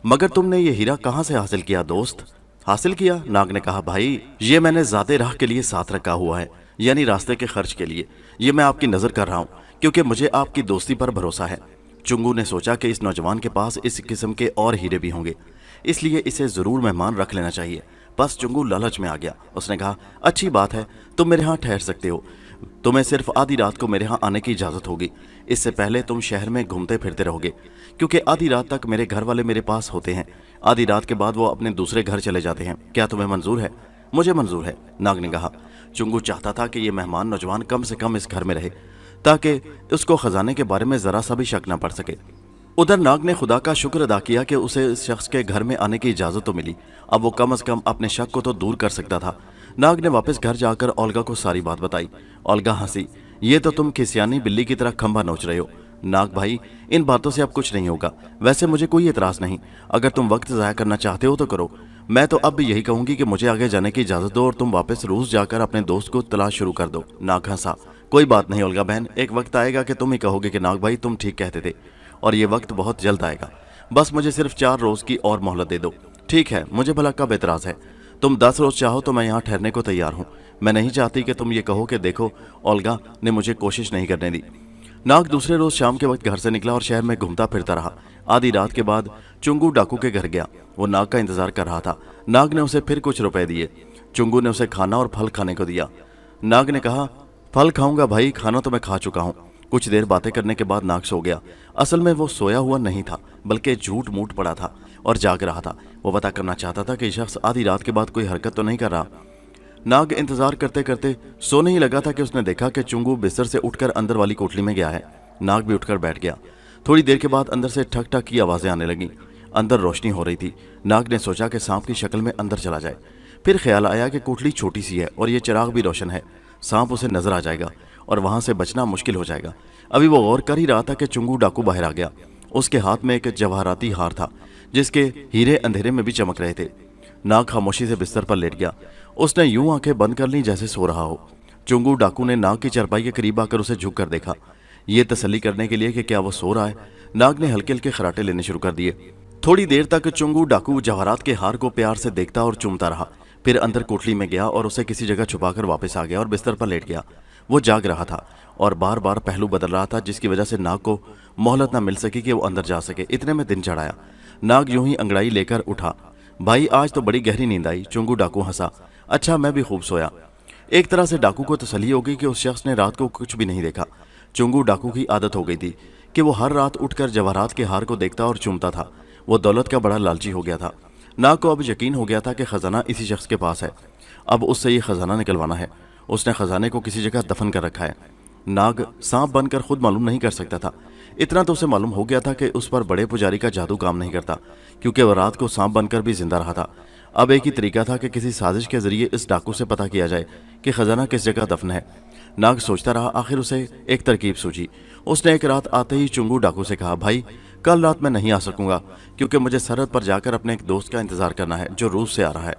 مگر تم نے یہ ہیرا کہاں سے حاصل کیا دوست؟ حاصل کیا؟ ناگ نے کہا، بھائی یہ میں نے ذاتے راہ کے لیے ساتھ رکھا ہوا ہے، یعنی راستے کے خرچ کے لیے۔ یہ میں آپ کی نظر کر رہا ہوں کیونکہ مجھے آپ کی دوستی پر بھروسہ ہے۔ چنگو نے سوچا کہ اس نوجوان کے پاس اس قسم کے اور ہیرے بھی ہوں گے، اس لیے اسے ضرور مہمان رکھ لینا چاہیے۔ بس چنگو لالچ میں آ گیا۔ اس نے کہا، اچھی بات ہے، تم میرے ہاں ٹھہر سکتے ہو، تمہیں صرف آدھی رات کو میرے ہاں آنے کی اجازت ہوگی۔ اس سے پہلے تم شہر میں گھومتے پھرتے رہو گے، کیونکہ آدھی رات تک میرے گھر والے میرے پاس ہوتے ہیں، آدھی رات کے بعد وہ اپنے دوسرے گھر چلے جاتے ہیں۔ کیا تمہیں منظور ہے؟ مجھے منظور ہے، ناگ نے کہا۔ چنگو چاہتا تھا کہ یہ مہمان نوجوان کم سے کم اس گھر میں رہے تاکہ اس کو خزانے کے بارے میں ذرا سا بھی شک نہ پڑ سکے۔ ادھر ناگ نے خدا کا شکر ادا کیا کہ اسے اس شخص کے گھر میں آنے کی اجازت تو ملی، اب وہ کم از کم اپنے شک کو تو دور کر سکتا تھا۔ ناگ نے واپس گھر جا کر اولگا کو ساری بات بتائی۔ اولگا ہنسی، یہ تو تم کھسیانی بلی کی طرح کھمبا نوچ رہے ہو۔ ناگ بھائی، ان باتوں سے اب کچھ نہیں ہوگا، ویسے مجھے کوئی اعتراض نہیں، اگر تم وقت ضائع کرنا چاہتے ہو تو کرو، میں تو اب بھی یہی کہوں گی کہ مجھے آگے جانے کی اجازت دو اور تم واپس روس جا کر اپنے دوست کو تلاش شروع کر دو۔ ناگ ہنسا، کوئی بات نہیں اولگا بہن، ایک وقت آئے گا کہ تم ہی کہو گے کہ ناگ بھائی تم ٹھیک کہتے تھے، اور یہ وقت بہت جلد آئے گا، بس مجھے صرف 4 روز کی اور مہلت دے دو۔ ٹھیک ہے، مجھے بھلا کب اعتراض ہے، تم 10 روز چاہو تو میں یہاں ٹھہرنے کو تیار ہوں، میں نہیں چاہتی کہ تم یہ کہو کہ دیکھو اولگا نے مجھے کوشش نہیں کرنے دی۔ ناگ دوسرے روز شام کے وقت گھر سے نکلا اور شہر میں گھومتا پھرتا رہا۔ آدھی رات کے بعد چنگو ڈاکو کے گھر گیا۔ وہ ناگ کا انتظار کر رہا تھا۔ ناگ نے اسے پھر کچھ روپے دیے۔ چنگو نے اسے کھانا اور پھل کھانے کو دیا۔ ناگ نے کہا، پھل کھاؤں گا بھائی، کھانا تو میں کھا چکا ہوں۔ کچھ دیر باتیں کرنے کے بعد ناگ سو گیا۔ اصل میں وہ سویا ہوا نہیں تھا بلکہ جھوٹ موٹ پڑا تھا اور جاگ رہا تھا۔ وہ پتہ کرنا چاہتا تھا کہ یہ شخص آدھی رات کے بعد کوئی حرکت تو نہیں کر رہا۔ ناگ انتظار کرتے کرتے سونے ہی لگا تھا کہ اس نے دیکھا کہ چنگو بستر سے اٹھ کر اندر والی کوٹلی میں گیا ہے۔ ناگ بھی اٹھ کر بیٹھ گیا۔ تھوڑی دیر کے بعد اندر سے ٹھک ٹھک کی آوازیں آنے لگیں۔ اندر روشنی ہو رہی تھی۔ ناگ نے سوچا کہ سانپ کی شکل میں اندر چلا جائے۔ پھر خیال آیا کہ کوٹلی چھوٹی سی ہے اور یہ چراغ بھی روشن ہے، سانپ اسے نظر آ جائے گا اور وہاں سے بچنا مشکل ہو جائے گا۔ ابھی وہ غور کر ہی رہا تھا کہ چنگو ڈاکو باہر آ گیا۔ اس کے ہاتھ میں ایک جواہراتی ہار تھا جس کے ہیرے اندھیرے میں بھی چمک رہے تھے۔ ناگ خاموشی سے بستر پر لیٹ گیا۔ اس نے یوں آنکھیں بند کر لیں جیسے سو رہا ہو۔ چنگو ڈاکو نے ناگ کی چرپائی کے قریب آ کر اسے جھک کر دیکھا، یہ تسلی کرنے کے لیے کہ کیا وہ سو رہا ہے۔ ناگ نے ہلکے ہلکے خراٹے لینے شروع کر دیے۔ تھوڑی دیر تک چنگو ڈاکو جواہرات کے ہار کو پیار سے دیکھتا اور چومتا رہا، پھر اندر کوٹلی میں گیا اور اسے کسی جگہ چھپا کر واپس آ گیا اور بستر پر لیٹ گیا۔ وہ جاگ رہا تھا اور بار بار پہلو بدل رہا تھا جس کی وجہ سے ناگ کو مہلت نہ مل سکی کہ وہ اندر جا سکے۔ اتنے میں دن چڑھ آیا۔ ناگ یوں ہی انگڑائی لے کر اٹھا۔ بھائی آج تو بڑی گہری نیند آئی۔ چنگو ڈاکو ہنسا، اچھا میں بھی خوب سویا۔ ایک طرح سے ڈاکو کو تسلی ہو گئی کہ اس شخص نے رات کو کچھ بھی نہیں دیکھا۔ چنگو ڈاکو کی عادت ہو گئی تھی کہ وہ ہر رات اٹھ کر جواہرات کے ہار کو دیکھتا اور چومتا تھا۔ وہ دولت کا بڑا لالچی ہو گیا تھا۔ ناگ کو اب یقین ہو گیا تھا کہ خزانہ اسی شخص کے پاس ہے، اب اس سے یہ خزانہ نکلوانا ہے۔ اس نے خزانے کو کسی جگہ دفن کر رکھا ہے۔ नाग सांप बनकर खुद मालूम नहीं कर सकता था। इतना तो उसे मालूम हो गया था कि उस पर बड़े पुजारी का जादू काम नहीं करता, क्योंकि वह रात को सांप बनकर भी जिंदा रहा था। अब एक ही तरीका था कि किसी साजिश के जरिए इस डाकू से पता किया जाए कि खजाना किस जगह दफन है। नाग सोचता रहा, आखिर उसे एक तरकीब सूझी। उसने एक रात आते ही चुंगू डाकू से कहा, भाई कल रात मैं नहीं आ सकूंगा, क्योंकि मुझे सरहद पर जाकर अपने एक दोस्त का इंतजार करना है जो रूस से आ रहा है।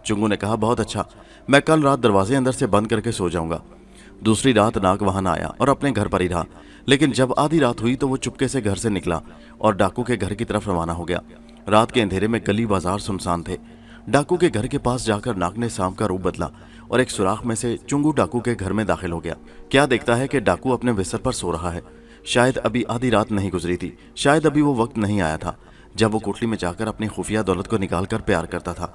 चुंगू ने कहा, बहुत अच्छा, मैं कल रात दरवाजे अंदर से बंद करके सो जाऊंगा। दूसरी रात नाग वहां न आया और अपने घर पर ही रहा, लेकिन जब आधी रात हुई तो वो चुपके से घर से निकला और डाकू के घर की तरफ रवाना हो गया। रात के अंधेरे में गली बाजार सुनसान थे। डाकू के घर के पास जाकर नाग ने सांप का रूप बदला और एक सुराख में से चुंगू डाकू के घर में दाखिल हो गया। क्या देखता है कि डाकू अपने बिस्तर पर सो रहा है। शायद अभी आधी रात नहीं गुजरी थी, शायद अभी वो वक्त नहीं आया था जब वो कोठरी में जाकर अपनी खुफिया दौलत को निकालकर प्यार करता था।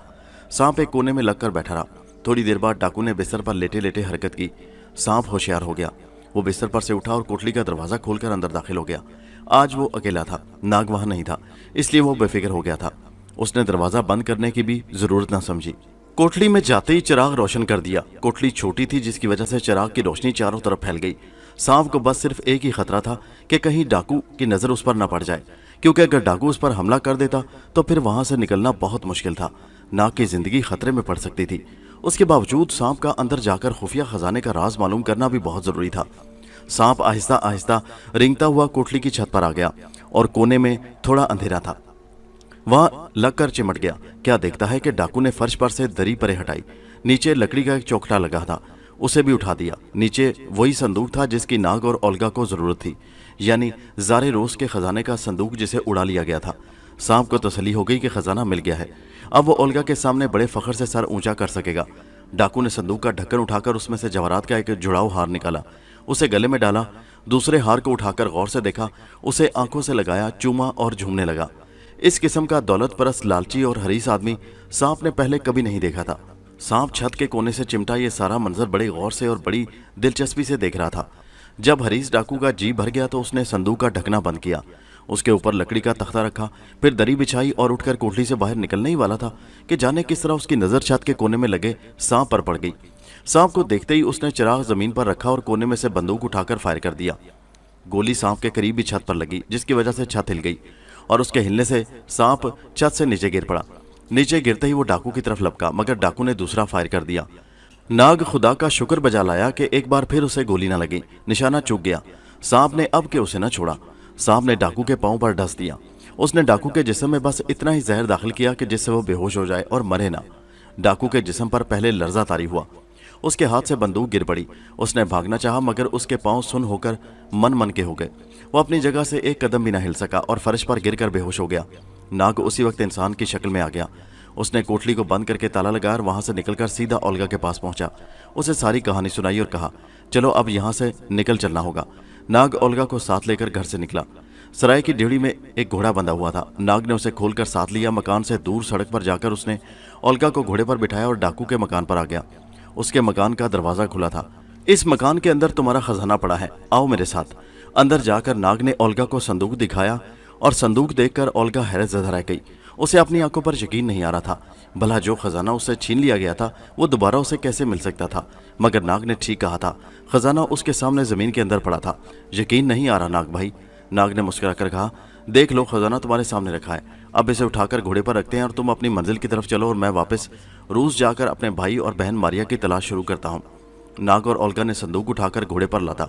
सांप एक कोने में लगकर बैठा रहा। थोड़ी देर बाद डाकू ने बिस्तर पर लेटे लेटे हरकत की। सांप होशियार हो गया। वो बिस्तर पर से उठा और कोठरी का दरवाजा खोलकर अंदर दाखिल हो गया। आज वो अकेला था, नाग वहां नहीं था, इसलिए वो बेफिक्र हो गया था। उसने दरवाजा बंद करने की भी जरूरत न समझी। कोठरी में जाते ही चिराग रोशन कर दिया। कोठरी छोटी थी, जिसकी वजह से चिराग की रोशनी चारों तरफ फैल गई। सांप को बस सिर्फ एक ही खतरा था कि कहीं डाकू की नजर उस पर न पड़ जाए, क्योंकि अगर डाकू उस पर हमला कर देता तो फिर वहां से निकलना बहुत मुश्किल था। नाग की जिंदगी खतरे में पड़ सकती थी। उसके बावजूद सांप का अंदर जाकर खुफिया खजाने का राज मालूम करना भी बहुत जरूरी था। सांप आहिस्ता आहिस्ता रेंगता हुआ कोठरी की छत पर आ गया और कोने में थोड़ा अंधेरा था, वहां लगकर चिमट गया। क्या देखता है कि डाकू ने फर्श पर से दरी परे हटाई। नीचे लकड़ी का एक चौखटा लगा था, उसे भी उठा दिया। नीचे वही संदूक था जिसकी नाग और ओल्गा को जरूरत थी, यानी ज़ारे रोज के खजाने का संदूक जिसे उड़ा लिया गया था। सांप को तसल्ली हो गई कि खजाना मिल गया है। अब वो ओल्गा के सामने बड़े फख्र से सर ऊंचा कर सकेगा। डाकू ने संदूक का ढक्कन उठाकर उसमें से जवाहरात का एक जुड़ाव हार निकाला, उसे गले में डाला। दूसरे हार को उठाकर गौर से देखा, उसे आंखों से लगाया, चूमा और झूमने लगा। इस किस्म का दौलत परस्त, लालची और हरीस आदमी सांप ने पहले कभी नहीं देखा था। सांप छत के कोने से चिमटा ये सारा मंजर बड़े गौर से और बड़ी दिलचस्पी से देख रहा था। जब हरीस डाकू का जी भर गया तो उसने संदूक का ढकना बंद किया, उसके ऊपर लकड़ी का तख्ता रखा, फिर दरी बिछाई और उठकर कोठरी से बाहर निकलने ही वाला था कि जाने किस तरह उसकी नजर छत के कोने में लगे सांप पर पड़ गई। सांप को देखते ही उसने चिराग जमीन पर रखा और कोने में से बंदूक उठाकर फायर कर दिया। गोली सांप के करीब ही छत पर लगी, जिसकी वजह से छत हिल गई और उसके हिलने से सांप छत से नीचे गिर पड़ा। नीचे गिरते ही वो डाकू की तरफ लपका, मगर डाकू ने दूसरा फायर कर दिया। नाग खुदा का शुक्र बजा लाया कि एक बार फिर उसे गोली न लगी। निशाना चूक गया। सांप ने अब के उसे न छोड़ा। सांप ने डाकू के पांव पर डस दिया। उसने डाकू के जिस्म में बस इतना ही जहर दाखिल किया कि जिससे वो बेहोश हो जाए और मरे ना। डाकू के जिस्म पर पहले लर्जा तारी हुआ, उसके हाथ से बंदूक गिर पड़ी। उसने भागना चाहा, मगर उसके पांव सुन होकर मन मन के हो गए। वो अपनी जगह से एक कदम भी न हिल सका और फर्श पर गिरकर बेहोश हो गया। नाग उसी वक्त इंसान की शक्ल में आ गया। उसने कोठरी को बंद करके ताला लगाया और वहां से निकलकर सीधा ओल्गा के पास पहुंचा। उसे सारी कहानी सुनाई और कहा, चलो अब यहां से निकल चलना होगा। नाग ओल्गा को साथ लेकर घर से निकला। सराय की डेवड़ी में एक घोड़ा बंधा हुआ था। नाग ने उसे खोलकर साथ लिया। मकान से दूर सड़क पर जाकर उसने ओल्गा को घोड़े पर बिठाया और डाकू के मकान पर आ गया। उसके मकान का दरवाजा खुला था। इस मकान के अंदर तुम्हारा खजाना पड़ा है, आओ मेरे साथ। अंदर जाकर नाग ने ओल्गा को संदूक दिखाया और संदूक देखकर ओल्गा हैरत ज़दा रह गई। उसे अपनी आंखों पर यकीन नहीं आ रहा था। भला जो खजाना उससे छीन लिया गया था वो दोबारा उसे कैसे मिल सकता था। मगर नाग ने ठीक कहा था, खजाना उसके सामने जमीन के अंदर पड़ा था। यकीन नहीं आ रहा नाग भाई। नाग ने मुस्कुराकर कहा, देख लो, खजाना तुम्हारे सामने रखा है। अब इसे उठाकर घोड़े पर रखते हैं और तुम अपनी मंजिल की तरफ चलो और मैं वापस रूस जाकर अपने भाई और बहन मारिया की तलाश शुरू करता हूँ। नाग और ओल्गा ने संदूक उठाकर घोड़े पर लादा।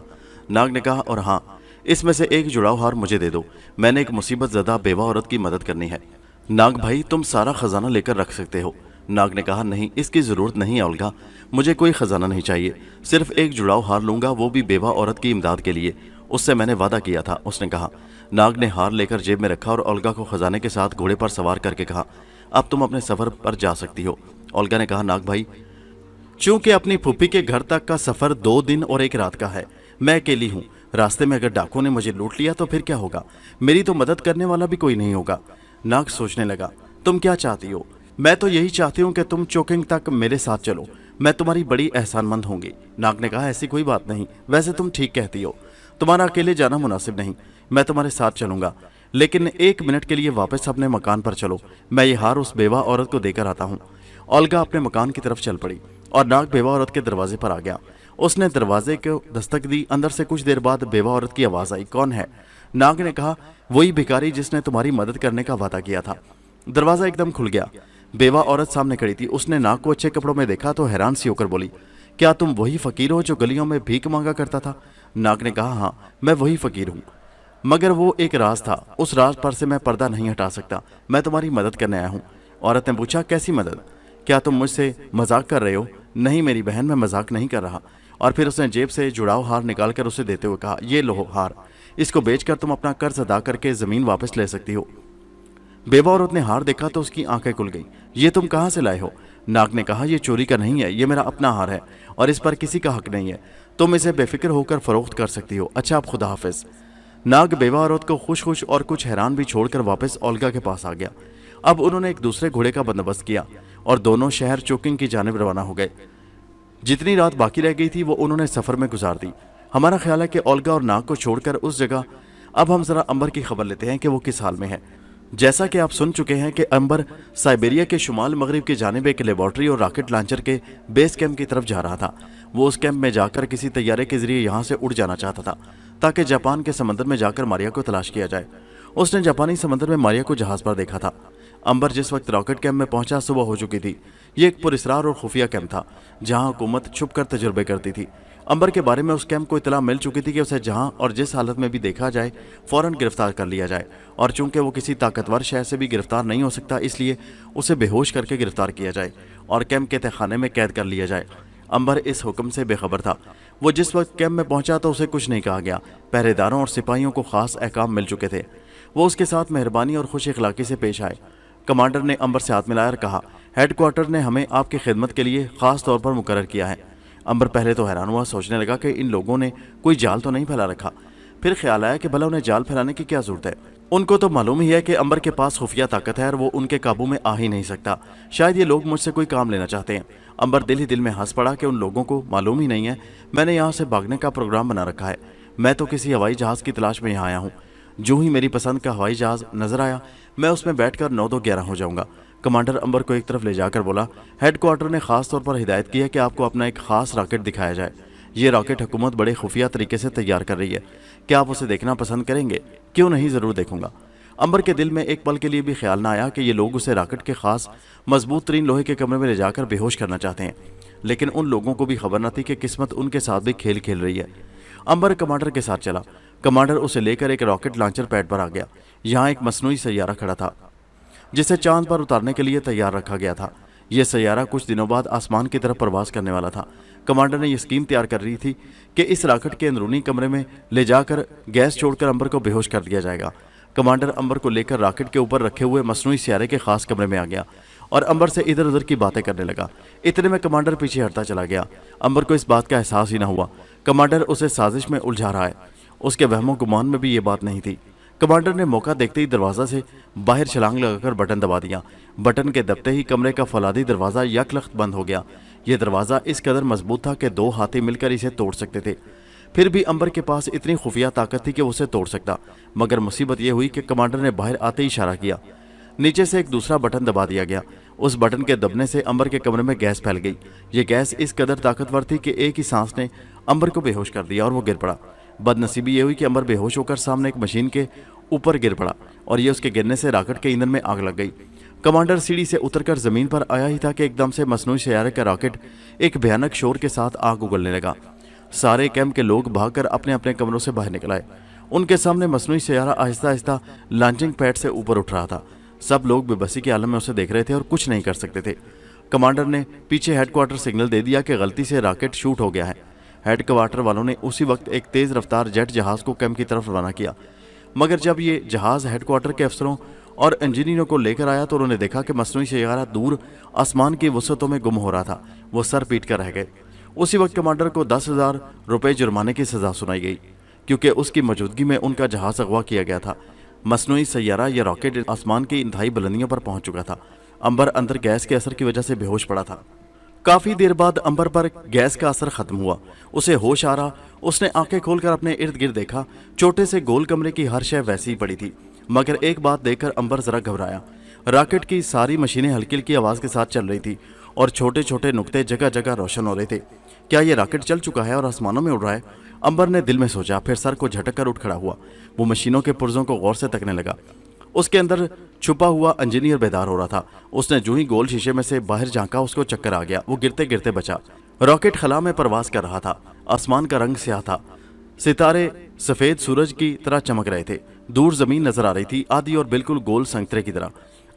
नाग ने कहा, और हाँ, इसमें से एक जुड़ाव हार मुझे दे दो, मैंने एक मुसीबत ज़दा बेवा औरत की मदद करनी है। नाग भाई, तुम सारा खजाना लेकर रख सकते हो। नाग ने कहा, नहीं, इसकी ज़रूरत नहीं है ओल्गा, मुझे कोई ख़जाना नहीं चाहिए, सिर्फ एक जुड़ाव हार लूँगा, वो भी बेवा औरत की इमदाद के लिए, उससे मैंने वादा किया था, उसने कहा। नाग ने हार लेकर जेब में रखा और ओल्गा को खजाने के साथ घोड़े पर सवार करके कहा, अब तुम अपने सफ़र पर जा सकती हो। ओल्गा ने कहा, नाग भाई, चूंकि अपनी फूफी के घर तक का सफ़र 2 दिन और 1 रात का है, मैं अकेली हूँ। रास्ते में अगर डाकू ने मुझे लूट लिया तो फिर क्या होगा? मेरी तो मदद करने वाला भी कोई नहीं होगा। नाग सोचने लगा, तुम क्या चाहती हो? मैं तो यही चाहती हूँ कि तुम चोकिंग तक मेरे साथ चलो, मैं तुम्हारी बड़ी एहसानमंद होंगी। नाग ने कहा, ऐसी कोई बात नहीं, वैसे तुम ठीक कहती हो, तुम्हारा अकेले जाना मुनासिब नहीं, मैं तुम्हारे साथ चलूंगा, लेकिन 1 मिनट के लिए वापस अपने मकान पर चलो, मैं ये हार उस बेवा औरत को देकर आता हूँ। ओल्गा अपने मकान की तरफ चल पड़ी और नाग बेवा औरत के दरवाजे पर आ गया। اس نے دروازے کو دستک دی۔ اندر سے کچھ دیر بعد بیوہ عورت کی آواز آئی، کون ہے؟ ناگ نے کہا، وہی بھکاری جس نے تمہاری مدد کرنے کا وعدہ کیا تھا۔ دروازہ ایک دم کھل گیا، بیوہ عورت سامنے کھڑی تھی۔ اس نے ناگ کو اچھے کپڑوں میں دیکھا تو حیران سی ہو کر بولی، کیا تم وہی فقیر ہو جو گلیوں میں بھیک مانگا کرتا تھا؟ ناگ نے کہا، ہاں میں وہی فقیر ہوں، مگر وہ ایک راز تھا، اس راز پر سے میں پردہ نہیں ہٹا سکتا۔ میں تمہاری مدد کرنے آیا ہوں۔ عورت نے پوچھا، کیسی مدد؟ کیا تم مجھ سے مذاق کر رہے ہو؟ نہیں میری بہن، میں مذاق نہیں کر رہا۔ اور پھر اس نے جیب سے جڑاؤ ہار نکال کر اسے دیتے ہوئے کہا، یہ لو ہار، اس کو بیچ کر تم اپنا قرض ادا کر کے زمین واپس لے سکتی ہو۔ بیوہ عورت نے ہار دیکھا تو اس کی آنکھیں کھل گئیں۔ یہ تم کہاں سے لائے ہو؟ ناگ نے کہا، یہ چوری کا نہیں ہے، یہ میرا اپنا ہار ہے اور اس پر کسی کا حق نہیں ہے، تم اسے بے فکر ہو کر فروخت کر سکتی ہو۔ اچھا اب خدا حافظ۔ ناگ بیوہ عورت کو خوش خوش اور کچھ حیران بھی چھوڑ کر واپس اولگا کے پاس آ گیا۔ اب انہوں نے ایک دوسرے گھوڑے کا بندوبست کیا اور دونوں شہر چوکنگ کی جانب روانہ ہو گئے۔ جتنی رات باقی رہ گئی تھی وہ انہوں نے سفر میں گزار دی۔ ہمارا خیال ہے کہ اولگا اور ناگ کو چھوڑ کر اس جگہ اب ہم ذرا امبر کی خبر لیتے ہیں کہ وہ کس حال میں ہے۔ جیسا کہ آپ سن چکے ہیں کہ امبر سائبیریا کے شمال مغرب کی جانب ایک لیبارٹری اور راکٹ لانچر کے بیس کیمپ کی طرف جا رہا تھا۔ وہ اس کیمپ میں جا کر کسی طیارے کے ذریعے یہاں سے اڑ جانا چاہتا تھا تاکہ جاپان کے سمندر میں جا کر ماریا کو تلاش کیا جائے۔ اس نے جاپانی سمندر میں ماریا کو جہاز پر دیکھا تھا۔ امبر جس وقت راکٹ کیمپ میں پہنچا صبح ہو چکی تھی۔ یہ ایک پراسرار اور خفیہ کیمپ تھا جہاں حکومت چھپ کر تجربے کرتی تھی۔ امبر کے بارے میں اس کیمپ کو اطلاع مل چکی تھی کہ اسے جہاں اور جس حالت میں بھی دیکھا جائے فوراً گرفتار کر لیا جائے، اور چونکہ وہ کسی طاقتور شہر سے بھی گرفتار نہیں ہو سکتا اس لیے اسے بے ہوش کر کے گرفتار کیا جائے اور کیمپ کے تہخانے میں قید کر لیا جائے۔ امبر اس حکم سے بے خبر تھا۔ وہ جس وقت کیمپ میں پہنچا تو اسے کچھ نہیں کہا گیا۔ پہرے داروں اور سپاہیوں کو خاص احکام مل چکے تھے۔ وہ اس کے ساتھ مہربانی اور خوش اخلاقی سے پیش آئے۔ کمانڈر نے امبر سے ہاتھ ملایا اور کہا، ہیڈ کوارٹر نے ہمیں آپ کی خدمت کے لیے خاص طور پر مقرر کیا ہے۔ امبر پہلے تو حیران ہوا، سوچنے لگا کہ ان لوگوں نے کوئی جال تو نہیں پھیلا رکھا۔ پھر خیال آیا کہ بھلا انہیں جال پھیلانے کی کیا ضرورت ہے؟ ان کو تو معلوم ہی ہے کہ امبر کے پاس خفیہ طاقت ہے اور وہ ان کے قابو میں آ ہی نہیں سکتا۔ شاید یہ لوگ مجھ سے کوئی کام لینا چاہتے ہیں۔ امبر دل ہی دل میں ہنس پڑا کہ ان لوگوں کو معلوم ہی نہیں ہے میں نے یہاں سے بھاگنے کا پروگرام بنا رکھا ہے۔ میں تو کسی ہوائی جہاز کی تلاش میں یہاں آیا ہوں۔ جو ہی میری پسند کا ہوائی جہاز نظر آیا میں اس میں بیٹھ کر 9-2-11 ہو جاؤں گا۔ کمانڈر امبر کو ایک طرف لے جا کر بولا، ہیڈ کوارٹر نے خاص طور پر ہدایت کی ہے کہ آپ کو اپنا ایک خاص راکٹ دکھایا جائے۔ یہ راکٹ حکومت بڑے خفیہ طریقے سے تیار کر رہی ہے۔ کیا آپ اسے دیکھنا پسند کریں گے؟ کیوں نہیں، ضرور دیکھوں گا۔ امبر کے دل میں ایک پل کے لیے بھی خیال نہ آیا کہ یہ لوگ اسے راکٹ کے خاص مضبوط ترین لوہے کے کمرے میں لے جا کر بے ہوش کرنا چاہتے ہیں، لیکن ان لوگوں کو بھی خبر نہ تھی کہ قسمت ان کے ساتھ بھی کھیل کھیل رہی ہے۔ امبر کمانڈر کے ساتھ چلا۔ کمانڈر اسے لے کر ایک راکٹ لانچر پیڈ پر آ گیا۔ یہاں ایک مصنوعی سیارہ کھڑا تھا جسے چاند پر اتارنے کے لیے تیار رکھا گیا تھا۔ یہ سیارہ کچھ دنوں بعد آسمان کی طرف پرواز کرنے والا تھا۔ کمانڈر نے یہ اسکیم تیار کر رہی تھی کہ اس راکٹ کے اندرونی کمرے میں لے جا کر گیس چھوڑ کر امبر کو بے ہوش کر دیا جائے گا۔ کمانڈر امبر کو لے کر راکٹ کے اوپر رکھے ہوئے مصنوعی سیارے کے خاص کمرے میں آ گیا اور امبر سے ادھر ادھر کی باتیں کرنے لگا۔ اتنے میں کمانڈر پیچھے ہٹتا چلا گیا۔ امبر کو اس بات کا احساس ہی نہ ہوا۔ کمانڈر اسے سازش میں الجھا رہا ہے۔ اس کے وہم و گمان میں بھی یہ بات نہیں تھی۔ کمانڈر نے موقع دیکھتے ہی دروازہ سے باہر چھلانگ لگا کر بٹن دبا دیا۔ بٹن کے دبتے ہی کمرے کا فولادی دروازہ یکلخت بند ہو گیا۔ یہ دروازہ اس قدر مضبوط تھا کہ 2 ہاتھی مل کر اسے توڑ سکتے تھے۔ پھر بھی امبر کے پاس اتنی خفیہ طاقت تھی کہ وہ اسے توڑ سکتا، مگر مصیبت یہ ہوئی کہ کمانڈر نے باہر آتے ہی اشارہ کیا۔ نیچے سے ایک دوسرا بٹن دبا دیا گیا۔ اس بٹن کے دبنے سے امبر کے کمرے میں گیس پھیل گئی۔ یہ گیس اس قدر طاقتور تھی کہ ایک ہی سانس نے امبر کو بے ہوش کر دیا اور وہ گر پڑا۔ بد نصیبی یہ ہوئی کہ امبر بے ہوش ہو کر سامنے ایک مشین کے اوپر گر پڑا اور یہ اس کے گرنے سے راکٹ کے ایندھن میں آگ لگ گئی۔ کمانڈر سیڑھی سے اتر کر زمین پر آیا ہی تھا کہ ایک دم سے مصنوعی سیارے کا راکٹ ایک بھیانک شور کے ساتھ آگ اگلنے لگا۔ سارے کیمپ کے لوگ بھاگ کر اپنے اپنے کمروں سے باہر نکل آئے۔ ان کے سامنے مصنوعی سیارہ آہستہ آہستہ لانچنگ پیڈ سے اوپر اٹھ رہا تھا۔ سب لوگ بے بسی کے عالم میں اسے دیکھ رہے تھے اور کچھ نہیں کر سکتے تھے۔ کمانڈر نے پیچھے ہیڈ کوارٹر سگنل دے دیا کہ غلطی سے راکٹ شوٹ ہو گیا ہے۔ ہیڈ کوارٹر والوں نے اسی وقت ایک تیز رفتار جیٹ جہاز کو کیمپ کی طرف روانہ کیا، مگر جب یہ جہاز ہیڈ کوارٹر کے افسروں اور انجینئروں کو لے کر آیا تو انہوں نے دیکھا کہ مصنوعی سیارہ دور آسمان کی وسعتوں میں گم ہو رہا تھا۔ وہ سر پیٹ کر رہ گئے۔ اسی وقت کمانڈر کو 10,000 روپے جرمانے کی سزا سنائی گئی کیونکہ اس کی موجودگی میں ان کا جہاز اغوا کیا گیا تھا۔ مصنوعی سیارہ یا راکٹ آسمان کی انتہائی بلندیوں پر پہنچ چکا تھا۔ امبر اندر گیس کے اثر کی وجہ سے بے ہوش پڑا تھا۔ کافی دیر بعد امبر پر گیس کا اثر ختم ہوا۔ اسے ہوش آ رہا۔ اس نے آنکھیں کھول کر اپنے ارد گرد دیکھا۔ چھوٹے سے گول کمرے کی ہر شے ویسی ہی پڑی تھی، مگر ایک بات دیکھ کر امبر ذرا گھبرایا۔ راکٹ کی ساری مشینیں ہلکی ہلکی آواز کے ساتھ چل رہی تھی और छोटे छोटे नुक्ते जगह जगह रोशन हो रहे थे। क्या ये रॉकेट चल चुका है और आसमानों में उड़ रहा है? अंबर ने दिल में सोचा, फिर सर को झटक कर उठ खड़ा हुआ। वो मशीनों के पुर्जों को गौर से तकने लगा। उसके अंदर छुपा हुआ इंजीनियर बेदार हो रहा था। उसने जो ही गोल शीशे में से बाहर झांका, उसको चक्कर आ गया। वो गिरते गिरते बचा। रॉकेट खला में परवास कर रहा था। आसमान का रंग स्याह था। सितारे सफेद सूरज की तरह चमक रहे थे। दूर जमीन नजर आ रही थी, आधी और बिल्कुल गोल संतरे की तरह।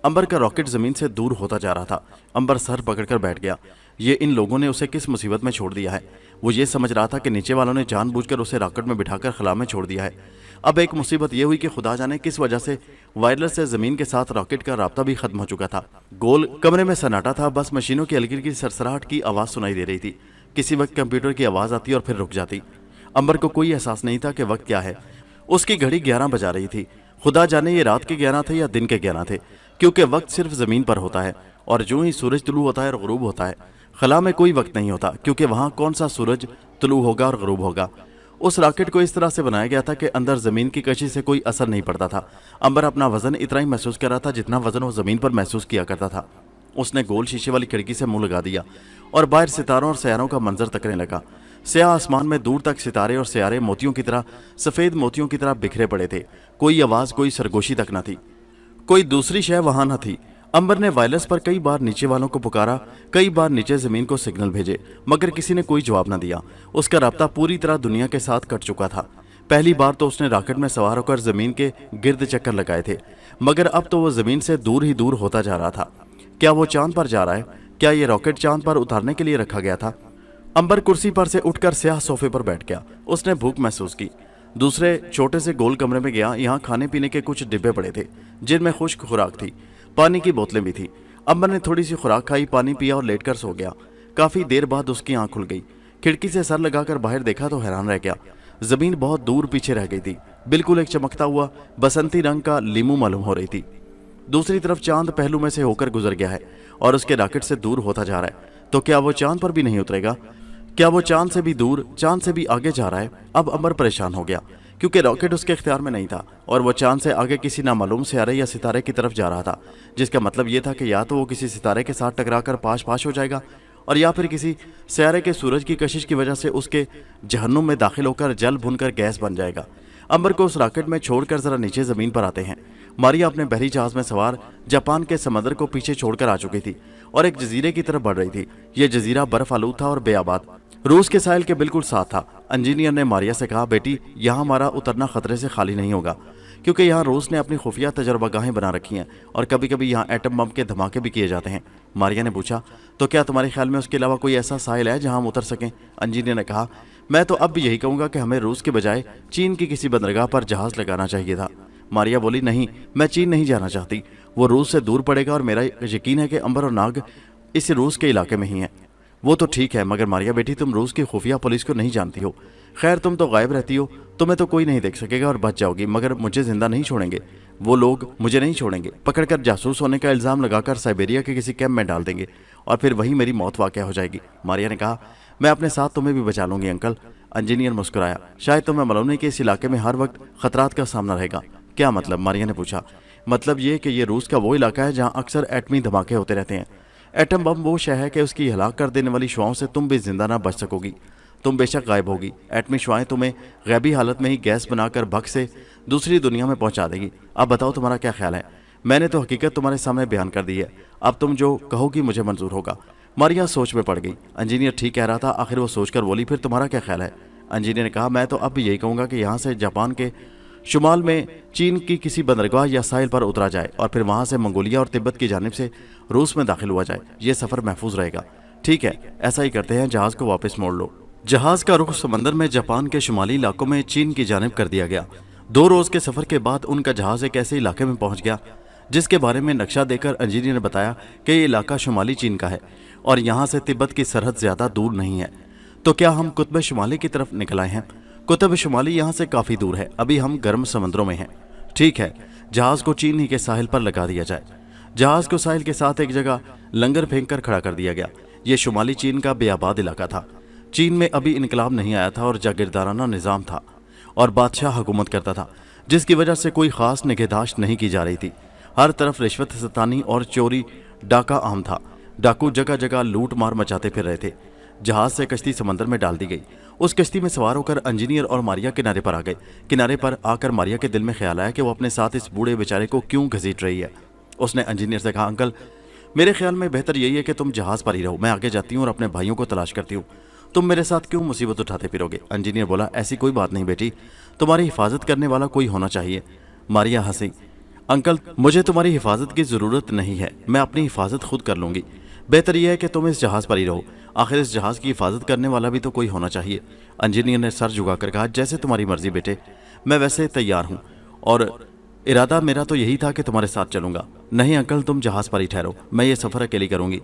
अंबर का रॉकेट जमीन से दूर होता जा रहा था। अंबर सर पकड़कर बैठ गया। ये इन लोगों ने उसे किस मुसीबत में छोड़ दिया है? वो ये समझ रहा था कि नीचे वालों ने जानबूझकर उसे रॉकेट में बिठाकर खला में छोड़ दिया है। अब एक मुसीबत ये हुई कि खुदा जाने किस वजह से वायरलेस से जमीन के साथ रॉकेट का राब्ता भी खत्म हो चुका था। गोल कमरे में सन्नाटा था। बस मशीनों की हल्की की सरसराहट की आवाज सुनाई दे रही थी। किसी वक्त कंप्यूटर की आवाज आती और फिर रुक जाती। अंबर को कोई एहसास नहीं था कि वक्त क्या है। उसकी घड़ी 11 बजा रही थी। खुदा जाने ये रात के 11 थे या दिन के 11 थे, क्योंकि वक्त सिर्फ जमीन पर होता है और जो ही सूरज तुलू होता है और गुरूब होता है। खला में कोई वक्त नहीं होता, क्योंकि वहां कौन सा सूरज तुलू होगा और गुरूब होगा। उस रॉकेट को इस तरह से बनाया गया था कि अंदर जमीन की कशी से कोई असर नहीं पड़ता था। अंबर अपना वजन इतना ही महसूस कर रहा था जितना वजन वो जमीन पर महसूस किया करता था। उसने गोल शीशे वाली खिड़की से मुंह लगा दिया और बाहर सितारों और सैयारों का मंजर तकने लगा। स्याह आसमान में दूर तक सितारे और सैयारे मोतियों की तरह, सफेद मोतियों की तरह बिखरे पड़े थे। कोई आवाज, कोई सरगोशी तक न थी। कोई दूसरी शय वहां न थी। अंबर ने वायरलेस पर कई बार नीचे वालों को पुकारा, कई बार नीचे जमीन को सिग्नल भेजे, मगर किसी ने कोई जवाब न दिया। उसका राब्ता पूरी तरह दुनिया के साथ कट चुका था। पहली बार तो उसने रॉकेट में सवार होकर जमीन के गिर्द चक्कर लगाए थे, मगर अब तो वो जमीन से दूर ही दूर होता जा रहा था। क्या वो चांद पर जा रहा है? क्या ये रॉकेट चांद पर उतारने के लिए रखा गया था? अंबर कुर्सी पर से उठकर स्याह सोफे पर बैठ गया। उसने भूख महसूस की। दूसरे छोटे से गोल कमरे में गया। यहाँ खाने पीने के कुछ डिब्बे पड़े थे जिनमें खुश्क खुराक थी। पानी की बोतलें भी थी। अंबर ने थोड़ी सी खुराक खाई, पानी पिया और लेटकर सो गया। काफी देर बाद उसकी आंख खुल गई। खिड़की से सर लगाकर बाहर देखा तो हैरान रह गया। जमीन बहुत दूर पीछे रह गई थी। बिल्कुल एक चमकता हुआ बसंती रंग का लीमू मालूम हो रही थी। दूसरी तरफ चांद पहलू में से होकर गुजर गया है और उसके रॉकेट से दूर होता जा रहा है। तो क्या वो चांद पर भी नहीं उतरेगा? क्या वो चांद से भी दूर, चांद से भी आगे जा रहा है? अब अंबर परेशान हो गया, क्योंकि रॉकेट उसके इख्तियार में नहीं था और वो चांद से आगे किसी नामालूम सितारे या सितारे की तरफ जा रहा था, जिसका मतलब ये था कि या तो वो किसी सितारे के साथ टकराकर पाश पाश हो जाएगा और या फिर किसी सितारे के सूरज की कशिश की वजह से उसके जहन्नुम में दाखिल होकर जल भुनकर गैस बन जाएगा। अंबर को उस रॉकेट में छोड़कर जरा नीचे जमीन पर आते हैं। मारिया अपने बहरी जहाज में सवार जापान के समंदर को पीछे छोड़कर आ चुकी थी और एक जजीरे की तरफ बढ़ रही थी। यह जजीरा बर्फ आलूद था और बेआबाद। रूस के साहिल के बिल्कुल साथ था। इंजीनियर ने मारिया से कहा, बेटी यहाँ हमारा उतरना खतरे से खाली नहीं होगा, क्योंकि यहाँ रूस ने अपनी खुफिया तजर्बागाहें बना रखी हैं और कभी कभी यहाँ एटम बम के धमाके भी किए जाते हैं। मारिया ने पूछा, तो क्या तुम्हारे ख्याल में उसके अलावा कोई ऐसा साहिल है जहाँ हम उतर सकें? इंजीनियर ने कहा, मैं तो अब भी यही कहूँगा कि हमें रूस के बजाय चीन की किसी बंदरगाह पर जहाज लगाना चाहिए था। मारिया बोली, नहीं, मैं चीन नहीं जाना चाहती। वो रूस से दूर पड़ेगा और मेरा यकीन है कि अंबर और नाग इस रूस के इलाके में ही हैं। वो तो ठीक है, मगर मारिया बेटी, तुम रूस की खुफिया पुलिस को नहीं जानती हो। खैर, तुम तो गायब रहती हो, तुम्हें तो कोई नहीं देख सकेगा और बच जाओगी, मगर मुझे जिंदा नहीं छोड़ेंगे। वो लोग मुझे नहीं छोड़ेंगे। पकड़कर जासूस होने का इल्ज़ाम लगाकर साइबेरिया के किसी कैंप में डाल देंगे और फिर वहीं मेरी मौत वाक़या हो जाएगी। मारिया ने कहा, मैं अपने साथ तुम्हें भी बचा लूंगी अंकल। इंजीनियर मुस्कुराया, शायद तुम्हें मालूम नहीं कि इस इलाके में हर वक्त खतरात का सामना रहेगा। क्या मतलब? मारिया ने पूछा। मतलब ये कि ये रूस का वो इलाका है जहाँ अक्सर एटमी धमाके होते रहते हैं। एटम बम वो शय है कि उसकी हलाक कर देने वाली शुआओं से तुम भी जिंदा ना बच सकोगी। तुम बेशक गायब होगी, एटमी शुआएं तुम्हें गैबी हालत में ही गैस बनाकर भग से दूसरी दुनिया में पहुंचा देगी। अब बताओ तुम्हारा क्या ख्याल है? मैंने तो हकीकत तुम्हारे सामने बयान कर दी है, अब तुम जो कहोगी मुझे मंजूर होगा। मारिया सोच में पड़ गई। इंजीनियर ठीक कह रहा था। आखिर वो सोचकर बोली, फिर तुम्हारा क्या ख्याल है? इंजीनियर ने कहा, मैं तो अब भी यही कहूँगा कि यहाँ से जापान के शुमाल में चीन की किसी बंदरगाह या साहिल पर उतरा जाए और फिर वहां से मंगोलिया और तिब्बत की जानिब से रूस में दाखिल हुआ जाए। ये सफर महफूज रहेगा। ठीक है, ऐसा ही करते हैं, जहाज को वापस मोड़ लो। जहाज का रुख समंदर में जापान के शुमाली इलाकों में चीन की जानिब कर दिया गया। 2 रोज के सफर के बाद उनका जहाज एक ऐसे इलाके में पहुंच गया जिसके बारे में नक्शा देकर इंजीनियर ने बताया कि ये इलाका शुमाली चीन का है और यहाँ से तिब्बत की सरहद ज्यादा दूर नहीं है। तो क्या हम कुतुब शुमाली की तरफ निकल आए हैं? कुतुब शुमाली यहाँ से काफी दूर है, अभी हम गर्म समंदरों में हैं। ठीक है, जहाज को चीन ही के साहिल पर लगा दिया जाए। जहाज को साहिल के साथ एक जगह लंगर फेंक कर खड़ा कर दिया गया। ये शुमाली चीन का बेआबाद इलाका था। चीन में अभी इनकलाब नहीं आया था और जागीरदाराना निज़ाम था और बादशाह हुकूमत करता था, जिसकी वजह से कोई खास निगहदाश्त नहीं की जा रही थी। हर तरफ रिश्वत सतानी और चोरी डाका आम था। डाकू जगह जगह लूट मार मचाते फिर रहे थे। जहाज से कश्ती समंदर में डाल दी गई। उस कश्ती में सवार होकर इंजीनियर और मारिया किनारे पर आ गए। किनारे पर आकर मारिया के दिल में ख्याल आया कि वो अपने साथ इस बूढ़े बेचारे को क्यों घसीट रही है। उसने इंजीनियर से कहा, अंकल, मेरे ख्याल में बेहतर यही है कि तुम जहाज पर ही रहो, मैं आगे जाती हूँ और अपने भाइयों को तलाश करती हूँ। तुम मेरे साथ क्यों मुसीबत उठाते फिरोगे? इंजीनियर बोला, ऐसी कोई बात नहीं बेटी, तुम्हारी हिफाजत करने वाला कोई होना चाहिए। मारिया हंसी, अंकल, मुझे तुम्हारी हिफाजत की ज़रूरत नहीं है, मैं अपनी हिफाजत खुद कर लूँगी। बेहतर यह है कि तुम इस जहाज़ पर ही रहो, आखिर इस जहाज़ की हिफाजत करने वाला भी तो कोई होना चाहिए। इंजीनियर ने सर झुकाकर कहा, जैसे तुम्हारी मर्जी बेटे, मैं वैसे तैयार हूँ और इरादा मेरा तो यही था कि तुम्हारे साथ चलूंगा। नहीं अंकल, तुम जहाज़ पर ही ठहरो, मैं ये सफ़र अकेली करूंगी।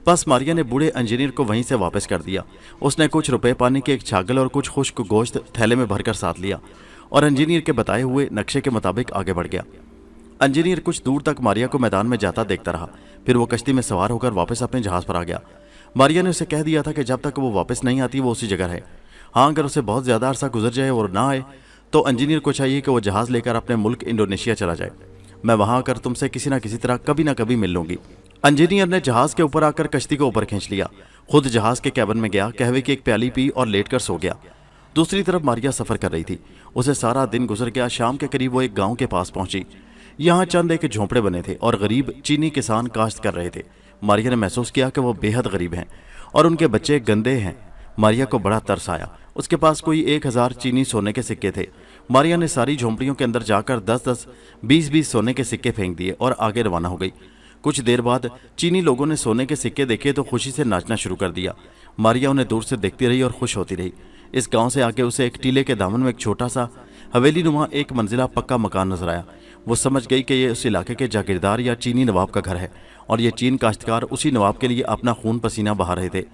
बस मारिया ने बूढ़े इंजीनियर को वहीं से वापस कर दिया। उसने कुछ रुपए, पानी की एक छागल और कुछ खुश्क गोश्त थैले में भरकर साथ लिया और इंजीनियर के बताए हुए नक्शे के मुताबिक आगे बढ़ गया। इंजीनियर कुछ दूर तक मारिया को मैदान में जाता देखता रहा, फिर वो कश्ती में सवार होकर वापस अपने जहाज़ पर आ गया। मारिया ने उसे कह दिया था कि जब तक वो वापस नहीं आती वो उसी जगह है। हाँ, अगर उसे बहुत ज़्यादा अरसा गुजर जाए और ना आए तो इंजीनियर को चाहिए कि वो जहाज़ लेकर अपने मुल्क इंडोनेशिया चला जाए। मैं वहाँ आकर तुमसे किसी न किसी तरह कभी ना कभी मिल लूँगी। इंजीनियर ने जहाज़ के ऊपर आकर कश्ती को ऊपर खींच लिया, खुद जहाज़ के कैबिन में गया, कहवे की एक प्याली पी और लेटकर सो गया। दूसरी तरफ मारिया सफ़र कर रही थी। उसे सारा दिन गुजर गया। शाम के करीब वो एक गाँव के पास पहुंची। यहाँ चंद एक झोंपड़े बने थे और गरीब चीनी किसान काश्त कर रहे थे। मारिया ने महसूस किया कि वो बेहद गरीब हैं और उनके बच्चे गंदे हैं। मारिया को बड़ा तरस आया। उसके पास कोई 1000 चीनी सोने के सिक्के थे। मारिया ने सारी झोंपड़ियों के अंदर जाकर 10-10, 20-20 सोने के सिक्के फेंक दिए और आगे रवाना हो गई। कुछ देर बाद चीनी लोगों ने सोने के सिक्के देखे तो खुशी से नाचना शुरू कर दिया। मारिया उन्हें दूर से देखती रही और खुश होती रही। इस गांव से आगे उसे एक टीले के दामन में एक छोटा सा हवेली नुमा एक मंजिला पक्का मकान नजर आया। वो समझ गई कि ये उस इलाके के जागीरदार या चीनी नवाब का घर है और ये चीन काश्तकार उसी नवाब के लिए अपना खून पसीना बहा रहे थे।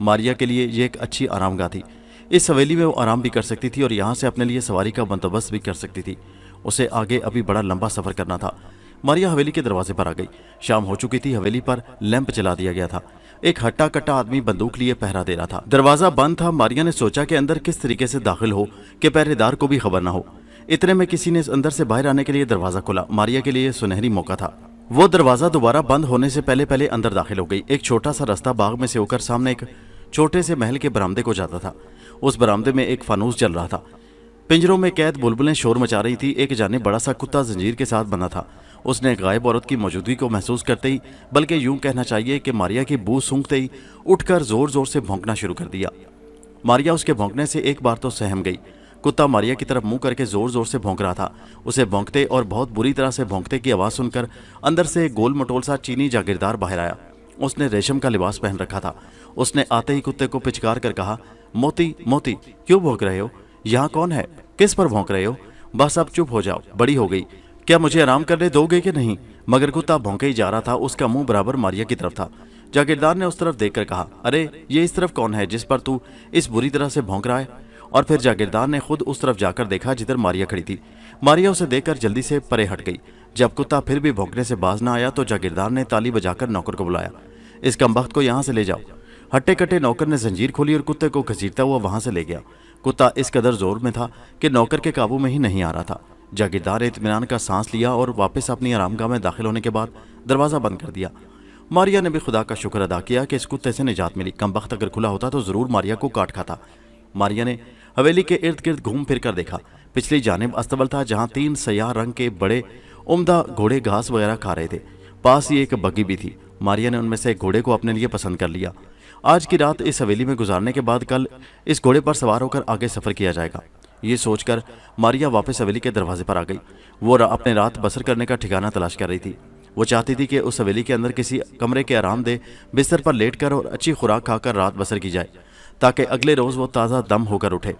मारिया के लिए ये एक अच्छी आरामगाह थी। इस हवेली में वो आराम भी कर सकती थी और यहाँ से अपने लिए सवारी का बंदोबस्त भी कर सकती थी। उसे आगे अभी बड़ा लंबा सफ़र करना था। मारिया हवेली के दरवाजे पर आ गई। शाम हो चुकी थी। हवेली पर लैंप जला दिया गया था। एक हट्टा कट्टा आदमी बंदूक लिए पहरा दे रहा था। दरवाज़ा बंद था। मारिया ने सोचा कि अंदर किस तरीके से दाखिल हो कि पहरेदार को भी खबर ना हो। इतने में किसी ने अंदर से बाहर आने के लिए दरवाज़ा खोला। मारिया के लिए सुनहरी मौका था। वो दरवाज़ा दोबारा बंद होने से पहले पहले अंदर दाखिल हो गई। एक छोटा सा रास्ता बाग में से होकर सामने एक छोटे से महल के बरामदे को जाता था। उस बरामदे में एक फानूस जल रहा था। पिंजरों में कैद बुलबुलें शोर मचा रही थी। एक जाने बड़ा सा कुत्ता जंजीर के साथ बंधा था। उसने गायब औरत की मौजूदगी को महसूस करते ही, बल्कि यूं कहना चाहिए कि मारिया की बू सूंघते ही, उठकर जोर जोर से भौंकना शुरू कर दिया। मारिया उसके भौंकने से एक बार तो सहम गई। कुत्ता मारिया की तरफ मुंह करके जोर जोर से भौंक रहा था। उसे भौंकते और बहुत बुरी तरह से भौंकते की आवाज़ सुनकर अंदर से एक गोल मटोल सा चीनी जागीरदार बाहर आया। उसने रेशम का लिबास पहन रखा था। उसने आते ही कुत्ते को पिचकार कर कहा, मोती मोती, क्यों भौंक रहे हो? यहाँ कौन है? किस पर भौंक रहे हो? बस अब चुप हो जाओ, बड़ी हो गई। क्या मुझे आराम करने दोगे कि नहीं? मगर कुत्ता भौंके ही जा रहा था। उसका मुंह बराबर मारिया की तरफ था। जागीरदार ने उस तरफ देखकर कहा, अरे ये इस तरफ कौन है जिस पर तू इस बुरी तरह से भौंक रहा है? और फिर जागीरदार ने खुद उस तरफ जाकर देखा जिधर मारिया खड़ी थी। मारिया उसे देखकर जल्दी से परे हट गई। जब कुत्ता फिर भी भौंकने से बाज ना आया तो जागीरदार ने ताली बजाकर नौकर को बुलाया। इस कमबख्त को यहाँ से ले जाओ। हट्टे कट्टे नौकर ने जंजीर खोली और कुत्ते को घसीटता हुआ वहां से ले गया। कुत्ता इस कदर जोर में था कि नौकर के काबू में ही नहीं आ रहा था। जागीरदार ने इत्मीनान का सांस लिया और वापस अपनी आरामगाह में दाखिल होने के बाद दरवाज़ा बंद कर दिया। मारिया ने भी खुदा का शुक्र अदा किया कि इस कुत्ते से निजात मिली। कमबख्त अगर खुला होता तो ज़रूर मारिया को काट खाता। मारिया ने हवेली के इर्द गिर्द घूम फिर कर देखा। पिछली जानिब अस्तबल था जहाँ 3 सयाह रंग के बड़े उम्दा घोड़े घास वगैरह खा रहे थे। पास ही एक बग्गी भी थी। मारिया ने उनमें से एक घोड़े को अपने लिए पसंद कर लिया। आज की रात इस हवेली में गुजारने के बाद कल इस घोड़े पर सवार होकर आगे सफ़र किया जाएगा। ये सोचकर मारिया वापस हवेली के दरवाजे पर आ गई। वो अपने रात बसर करने का ठिकाना तलाश कर रही थी। वो चाहती थी कि उस हवेली के अंदर किसी कमरे के आरामदेह बिस्तर पर लेटकर और अच्छी खुराक खाकर रात बसर की जाए, ताकि अगले रोज़ वो ताज़ा दम होकर उठे।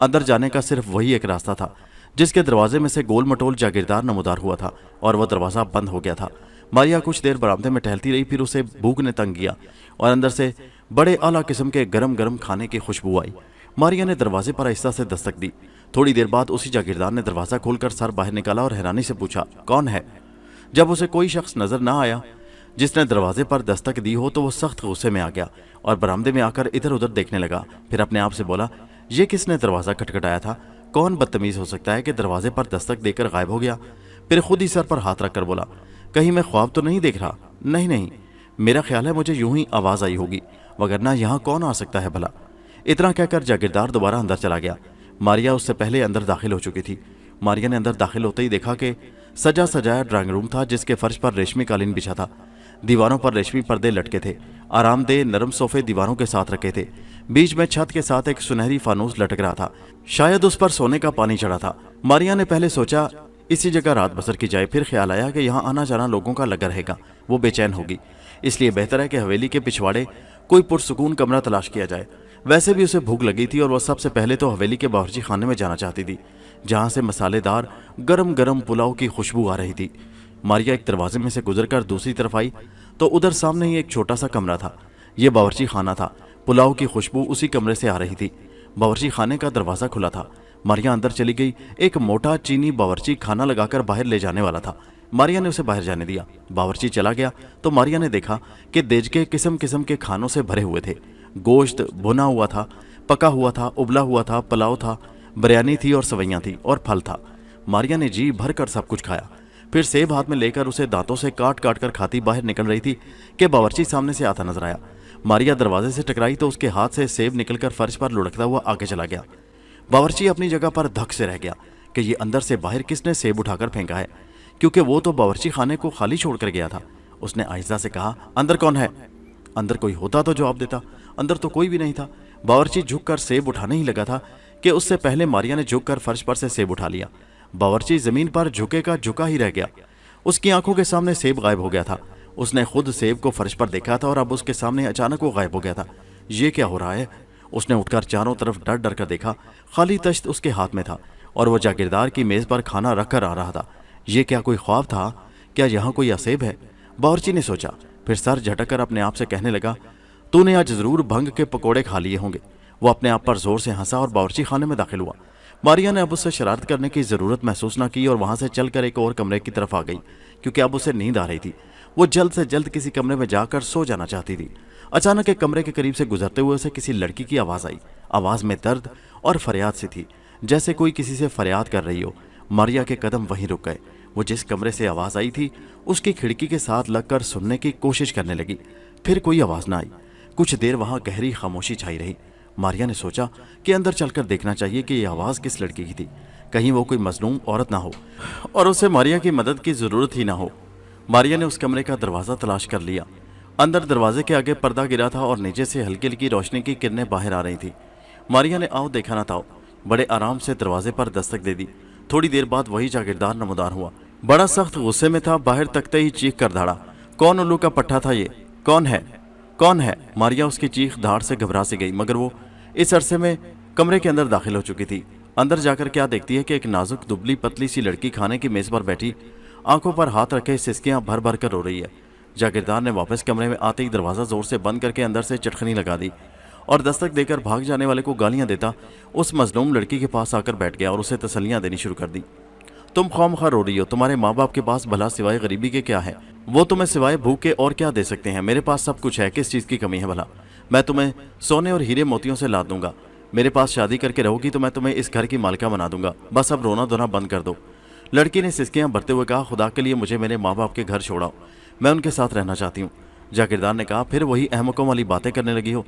अंदर जाने का सिर्फ वही एक रास्ता था, जिसके दरवाजे में से गोल मटोल जागीरदार नमूदार हुआ था और वह दरवाज़ा बंद हो गया था। मारिया कुछ देर बरामदे में टहलती रही। फिर उसे भूख ने तंग किया और अंदर से बड़े आला किस्म के गरम गरम खाने की खुशबू आई। मारिया ने दरवाजे पर आहिस्ता से दस्तक दी। थोड़ी देर बाद उसी जागीरदार ने दरवाज़ा खोलकर सर बाहर निकाला और हैरानी से पूछा, कौन है? जब उसे कोई शख्स नजर ना आया जिसने दरवाजे पर दस्तक दी हो तो वो सख्त गुस्से में आ गया और बरामदे में आकर इधर उधर देखने लगा। फिर अपने आप से बोला, ये किसने दरवाज़ा खटखटाया था? कौन बदतमीज़ हो सकता है कि दरवाजे पर दस्तक देकर गायब हो गया? फिर खुद ही सर पर हाथ रखकर बोला, कहीं मैं ख्वाब तो नहीं देख रहा? नहीं नहीं, میرا خیال ہے مجھے یوں ہی آواز آئی ہوگی، وگرنہ یہاں کون آ سکتا ہے بھلا؟ اتنا کہہ کر جاگیردار دوبارہ اندر چلا گیا۔ ماریا اس سے پہلے اندر داخل ہو چکی تھی۔ ماریا نے اندر داخل ہوتے ہی دیکھا کہ سجا سجایا ڈرائنگ روم تھا، جس کے فرش پر ریشمی قالین بچھا تھا، دیواروں پر ریشمی پردے لٹکے تھے، آرام دہ نرم صوفے دیواروں کے ساتھ رکھے تھے، بیچ میں چھت کے ساتھ ایک سنہری فانوس لٹک رہا تھا، شاید اس پر سونے کا پانی چڑھا تھا۔ ماریا نے پہلے سوچا اسی جگہ رات بسر کی جائے، پھر خیال آیا کہ یہاں آنا جانا لوگوں کا لگا رہے گا، وہ بے چین ہوگی، اس لیے بہتر ہے کہ حویلی کے پچھواڑے کوئی پرسکون کمرہ تلاش کیا جائے۔ ویسے بھی اسے بھوک لگی تھی اور وہ سب سے پہلے تو حویلی کے باورچی خانے میں جانا چاہتی تھی، جہاں سے مسالے دار گرم گرم پلاؤ کی خوشبو آ رہی تھی۔ ماریا ایک دروازے میں سے گزر کر دوسری طرف آئی تو ادھر سامنے ہی ایک چھوٹا سا کمرہ تھا، یہ باورچی خانہ تھا۔ پلاؤ کی خوشبو اسی کمرے سے آ رہی تھی۔ باورچی خانے کا دروازہ کھلا تھا۔ ماریا اندر چلی گئی۔ ایک موٹا چینی باورچی کھانا لگا کر باہر لے جانے والا تھا۔ ماریا نے اسے باہر جانے دیا۔ باورچی چلا گیا تو ماریا نے دیکھا کہ دیجکے قسم قسم کے کھانوں سے بھرے ہوئے تھے۔ گوشت بھنا ہوا تھا، پکا ہوا تھا، ابلا ہوا تھا، پلاؤ تھا، بریانی تھی اور سویاں تھی اور پھل تھا۔ ماریا نے جی بھر کر سب کچھ کھایا، پھر سیب ہاتھ میں لے کر اسے دانتوں سے کاٹ کاٹ کر کھاتی باہر نکل رہی تھی کہ باورچی سامنے سے آتا نظر آیا۔ ماریا دروازے سے ٹکرائی تو اس کے ہاتھ سے سیب نکل کر فرش پر لڑکتا ہوا آگے چلا گیا۔ باورچی اپنی جگہ پر دھک سے رہ گیا کہ یہ اندر سے باہر کس نے سیب اٹھا کر پھینکا ہے، کیونکہ وہ تو باورچی خانے کو خالی چھوڑ کر گیا تھا۔ اس نے آہستہ سے کہا، اندر کون ہے؟ اندر کوئی ہوتا تو جواب دیتا، اندر تو کوئی بھی نہیں تھا۔ باورچی جھک کر سیب اٹھانے ہی لگا تھا کہ اس سے پہلے ماریا نے جھک کر فرش پر سے سیب اٹھا لیا۔ باورچی زمین پر جھکے کا جھکا ہی رہ گیا۔ اس کی آنکھوں کے سامنے سیب غائب ہو گیا تھا۔ اس نے خود سیب کو فرش پر دیکھا تھا اور اب اس کے سامنے اچانک وہ غائب ہو گیا تھا۔ یہ کیا ہو رہا ہے؟ اس نے اٹھ کر چاروں طرف ڈر ڈر کر دیکھا۔ خالی تشت اس کے ہاتھ میں تھا اور وہ جاگیردار کی میز پر کھانا رکھ کر آ رہا تھا۔ یہ کیا کوئی خواب تھا؟ کیا یہاں کوئی اسیب ہے؟ باورچی نے سوچا، پھر سر جھٹک کر اپنے آپ سے کہنے لگا، تو نے آج ضرور بھنگ کے پکوڑے کھا لیے ہوں گے۔ وہ اپنے آپ پر زور سے ہنسا اور باورچی خانے میں داخل ہوا۔ ماریا نے اب اس سے شرارت کرنے کی ضرورت محسوس نہ کی اور وہاں سے چل کر ایک اور کمرے کی طرف آ گئی، کیونکہ اب اسے نیند آ رہی تھی۔ وہ جلد سے جلد کسی کمرے میں جا کر سو جانا چاہتی تھی۔ اچانک ایک کمرے کے قریب سے گزرتے ہوئے اسے کسی لڑکی کی آواز آئی۔ آواز میں درد اور فریاد سی تھی، جیسے کوئی کسی سے فریاد کر رہی ہو۔ ماریا کے قدم وہیں رک گئے۔ وہ جس کمرے سے آواز آئی تھی اس کی کھڑکی کے ساتھ لگ کر سننے کی کوشش کرنے لگی، پھر کوئی آواز نہ آئی۔ کچھ دیر وہاں گہری خاموشی چھائی رہی۔ ماریا نے سوچا کہ اندر چل کر دیکھنا چاہیے کہ یہ آواز کس لڑکی کی تھی، کہیں وہ کوئی مظلوم عورت نہ ہو اور اسے ماریا کی مدد کی ضرورت ہی نہ ہو۔ ماریا نے اس کمرے کا دروازہ تلاش کر لیا۔ اندر دروازے کے آگے پردہ گرا تھا اور نیچے سے ہلکی ہلکی روشنی کی کرنیں باہر آ رہی تھی۔ ماریا نے آؤ دیکھا نہ تھا، بڑے آرام سے دروازے پر دستک دے دی۔ تھوڑی دیر بعد وہی جاگیردار نمودار ہوا۔ بڑا سخت غصے میں تھا، باہر تکتے ہی چیخ کر دھاڑا، کون الو کا پٹھا تھا یہ؟ کون ہے؟ کون ہے؟ ماریا اس کی چیخ دھاڑ سے گھبرا سی گئی، مگر وہ اس عرصے میں کمرے کے اندر داخل ہو چکی تھی۔ اندر جا کر کیا دیکھتی ہے کہ ایک نازک دبلی پتلی سی لڑکی کھانے کی میز پر بیٹھی آنکھوں پر ہاتھ رکھے سسکیاں بھر بھر کر رو رہی ہے۔ جاگیردار نے واپس کمرے میں آتے ہی دروازہ زور سے بند کر کے اندر سے چٹخنی لگا دی اور دستک دے کر بھاگ جانے والے کو گالیاں دیتا اس مظلوم لڑکی کے پاس آ کر بیٹھ گیا اور اسے تسلیاں دینی شروع کر دی۔ تم خواہ رو رہی ہو، تمہارے ماں باپ کے پاس بھلا سوائے غریبی کے کیا ہے؟ وہ تمہیں سوائے بھوک کے اور کیا دے سکتے ہیں؟ میرے پاس سب کچھ ہے، کس چیز کی کمی ہے بھلا؟ میں تمہیں سونے اور ہیرے موتیوں سے لاد دوں گا۔ میرے پاس شادی کر کے رہو گی تو میں تمہیں اس گھر کی مالکہ بنا دوں گا۔ بس اب رونا دھونا بند کر دو۔ لڑکی نے سسکیاں بھرتے ہوئے کہا، خدا کے لیے مجھے میرے ماں باپ کے گھر چھوڑاؤ، میں ان کے ساتھ رہنا چاہتی ہوں۔ جاگیردار نے کہا، پھر وہی احمقوں والی باتیں کرنے لگی ہو؟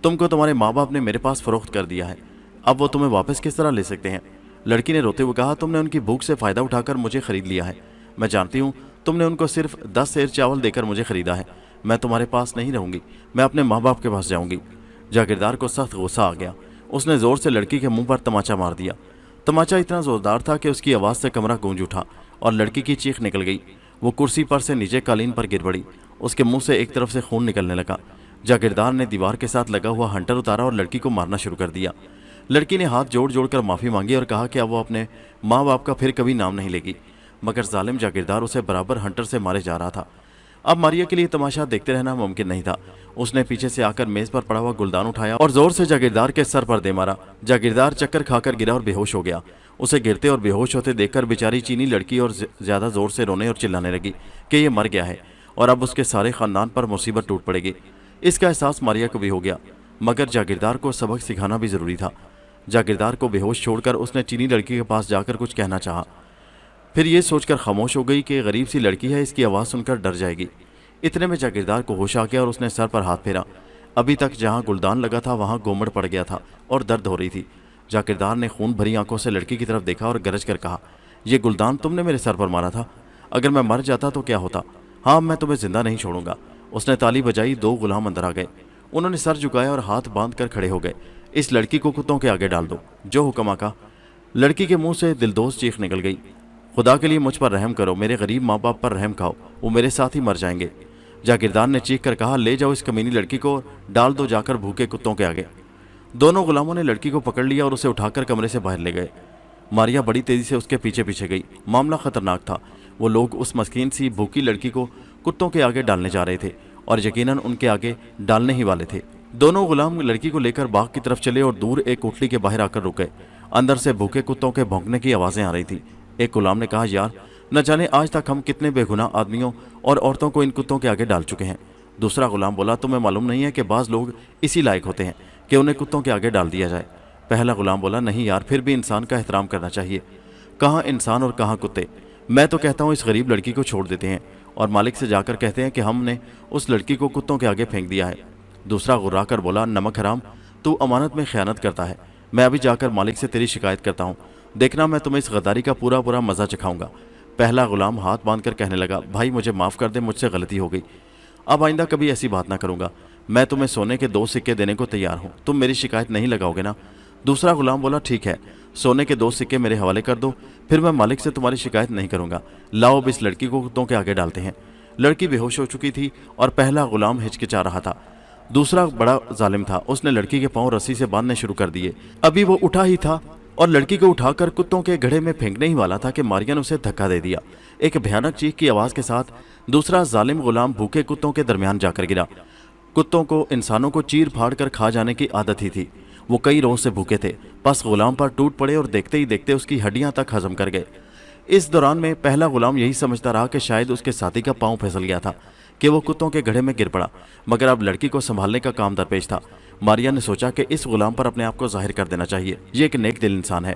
تم کو تمہارے ماں باپ نے میرے پاس فروخت کر دیا ہے، اب وہ تمہیں واپس کس طرح لے سکتے ہیں؟ لڑکی نے روتے ہوئے کہا، تم نے ان کی بھوک سے فائدہ اٹھا کر مجھے خرید لیا ہے۔ میں جانتی ہوں تم نے ان کو صرف 10 سیر چاول دے کر مجھے خریدا ہے۔ میں تمہارے پاس نہیں رہوں گی، میں اپنے ماں باپ کے پاس جاؤں گی۔ جاگیردار کو سخت غصہ آ گیا۔ اس نے زور سے لڑکی کے منہ پر تماچا مار دیا۔ تماچا اتنا زوردار تھا کہ اس کی آواز سے کمرہ گونج اٹھا اور لڑکی کی چیخ نکل گئی۔ وہ کرسی پر سے نیچے قالین پر گر پڑی۔ اس کے منہ سے ایک طرف سے خون نکلنے لگا۔ جاگیردار نے دیوار کے ساتھ لگا ہوا ہنٹر اتارا اور لڑکی کو مارنا شروع کر دیا۔ لڑکی نے ہاتھ جوڑ جوڑ کر معافی مانگی اور کہا کہ اب وہ اپنے ماں باپ کا پھر کبھی نام نہیں لے گی، مگر ظالم جاگیردار اسے برابر ہنٹر سے مارے جا رہا تھا۔ اب ماریا کے لیے تماشا دیکھتے رہنا ممکن نہیں تھا۔ اس نے پیچھے سے آ کر میز پر پڑا ہوا گلدان اٹھایا اور زور سے جاگیردار کے سر پر دے مارا۔ جاگیردار چکر کھا کر گرا اور بے ہوش ہو گیا۔ اسے گرتے اور بے ہوش ہوتے دیکھ کر بیچاری چینی لڑکی اور زیادہ زور سے رونے اور چلانے لگی کہ یہ مر گیا ہے اور اب اس کے سارے خاندان پر مصیبت ٹوٹ پڑے گی۔ اس کا احساس ماریا کو بھی ہو گیا، مگر جاگیردار کو سبق سکھانا بھی ضروری تھا۔ جاگیردار کو بے ہوش چھوڑ کر اس نے چینی لڑکی کے پاس جا کر کچھ کہنا چاہا، پھر یہ سوچ کر خاموش ہو گئی کہ غریب سی لڑکی ہے، اس کی آواز سن کر ڈر جائے گی۔ इतने में जागीरदार को होश आ गया और उसने सर पर हाथ फेरा। अभी तक जहां गुलदान लगा था वहां गोमड़ पड़ गया था और दर्द हो रही थी। जागीरदार ने खून भरी आंखों से लड़की की तरफ देखा और गरज कर कहा, ये गुलदान तुमने मेरे सर पर मारा था? अगर मैं मर जाता तो क्या होता? हाँ, मैं तुम्हें जिंदा नहीं छोड़ूंगा। उसने ताली बजाई। 2 गुलाम अंदर आ गए। उन्होंने सर झुकाया और हाथ बांध कर खड़े हो गए। इस लड़की को कुत्तों के आगे डाल दो। जो हुक्म आका। लड़की के मुंह से दिलदोज चीख निकल गई, खुदा के लिए मुझ पर रहम करो, मेरे गरीब माँ बाप पर रहम खाओ, वो मेरे साथ ही मर जाएंगे। जागीरदार ने चीख कर कहा, ले जाओ इस कमीनी लड़की को, डाल दो जाकर भूखे कुत्तों के आगे। दोनों गुलामों ने लड़की को पकड़ लिया और उसे उठाकर कमरे से बाहर ले गए। मारिया बड़ी तेजी से उसके पीछे पीछे गई। मामला खतरनाक था। वो लोग उस मस्कीन सी भूखी लड़की को कुत्तों के आगे डालने जा रहे थे और यकीनन उनके आगे डालने ही वाले थे। दोनों गुलाम लड़की को लेकर बाग की तरफ चले और दूर एक कोठली के बाहर आकर रुके। अंदर से भूखे कुत्तों के भौंकने की आवाजें आ रही थी। एक गुलाम ने कहा, यार न जाने आज तक हम कितने बेगुनाह आदमियों और औरतों को इन कुत्तों के आगे डाल चुके हैं। दूसरा गुलाम बोला, तुम्हें मालूम नहीं है कि बाज लोग इसी लायक होते हैं कि उन्हें कुत्तों के आगे डाल दिया जाए? पहला गुलाम बोला, नहीं यार, फिर भी इंसान का एहतराम करना चाहिए। कहाँ इंसान और कहाँ कुत्ते। मैं तो कहता हूँ इस गरीब लड़की को छोड़ देते हैं और मालिक से जाकर कहते हैं कि हमने उस लड़की को कुत्तों के आगे फेंक दिया है। दूसरा गुर्रा कर बोला, नमक हराम, तू अमानत में खयानत करता है। मैं अभी जाकर मालिक से तेरी शिकायत करता हूँ, देखना मैं तुम्हें इस गद्दारी का पूरा पूरा मजा चखाऊंगा। पहला गुलाम हाथ बांध कर कहने लगा, भाई मुझे माफ़ कर दे, मुझसे गलती हो गई, अब आइंदा कभी ऐसी बात ना करूंगा। मैं तुम्हें सोने के 2 सिक्के देने को तैयार हूँ, तुम मेरी शिकायत नहीं लगाओगे ना? दूसरा गुलाम बोला, ठीक है, सोने के 2 सिक्के मेरे हवाले कर दो, फिर मैं मालिक से तुम्हारी शिकायत नहीं करूंगा। लाओ अब इस लड़की को कुत्तों के आगे डालते हैं। लड़की बेहोश हो चुकी थी और पहला गुलाम हिचकिचा रहा था। दूसरा बड़ा जालिम था, उसने लड़की के पांव रस्सी से बांधने शुरू कर दिए। अभी वो उठा ही था और लड़की को उठाकर कुत्तों के गड्ढे में फेंकने ही वाला था कि मारिया ने उसे धक्का दे दिया। एक भयानक चीख की आवाज के साथ दूसरा जालिम गुलाम भूखे कुत्तों के दरमियान जाकर गिरा। कुत्तों को इंसानों को चीर फाड़ कर खा जाने की आदत ही थी। वो कई रोज से भूखे थे, बस गुलाम पर टूट पड़े और देखते ही देखते उसकी हड्डियां तक हजम कर गए। इस दौरान में पहला गुलाम यही समझता रहा कि शायद उसके साथी का पांव फिसल गया था कि वो कुत्तों के गड्ढे में गिर पड़ा, मगर अब लड़की को संभालने का काम दरपेश था। मारिया ने सोचा कि इस गुलाम पर अपने आप को जाहिर कर देना चाहिए, ये एक नेक दिल इंसान है,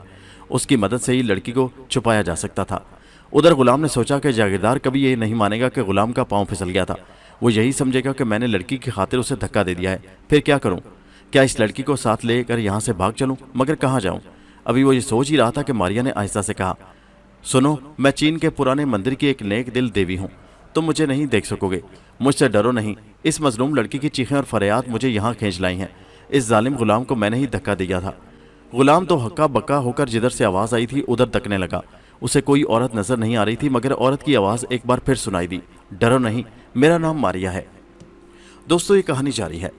उसकी मदद से ही लड़की को छुपाया जा सकता था। उधर गुलाम ने सोचा कि जागीरदार कभी ये नहीं मानेगा कि गुलाम का पांव फिसल गया था। वो यही समझेगा कि मैंने लड़की की खातिर उसे धक्का दे दिया है। फिर क्या करूं? क्या इस लड़की को साथ लेकर यहाँ से भाग चलूं? मगर कहाँ जाऊं? अभी वो ये सोच ही रहा था कि मारिया ने आहिस्ता से कहा, सुनो, मैं चीन के पुराने मंदिर की एक नेक दिल देवी हूँ, तुम मुझे नहीं देख सकोगे, मुझसे डरो नहीं। इस मजलूम लड़की की चीखें और फरियाद मुझे यहाँ खींच लाई हैं। इस जालिम गुलाम को मैंने ही धक्का दिया था। गुलाम तो हक्का बक्का होकर जिधर से आवाज़ आई थी उधर तकने लगा। उसे कोई औरत नजर नहीं आ रही थी, मगर औरत की आवाज़ एक बार फिर सुनाई दी, डरो नहीं, मेरा नाम मारिया है। दोस्तों, ये कहानी जारी है।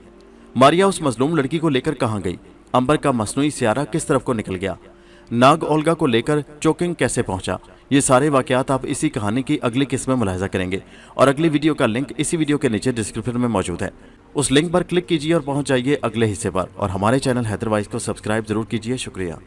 मारिया उस मजलूम लड़की को लेकर कहाँ गई? अंबर का मसनूई सियारा किस तरफ को निकल गया? नाग ओल्गा को लेकर चोकिंग कैसे पहुंचा? ये सारे वाकयात आप इसी कहानी की अगली किस्त में मुलाहिजा करेंगे और अगली वीडियो का लिंक इसी वीडियो के नीचे डिस्क्रिप्शन में मौजूद है। उस लिंक पर क्लिक कीजिए और पहुंच जाइए अगले हिस्से पर, और हमारे चैनल हैदर वाइज को सब्सक्राइब जरूर कीजिए। शुक्रिया।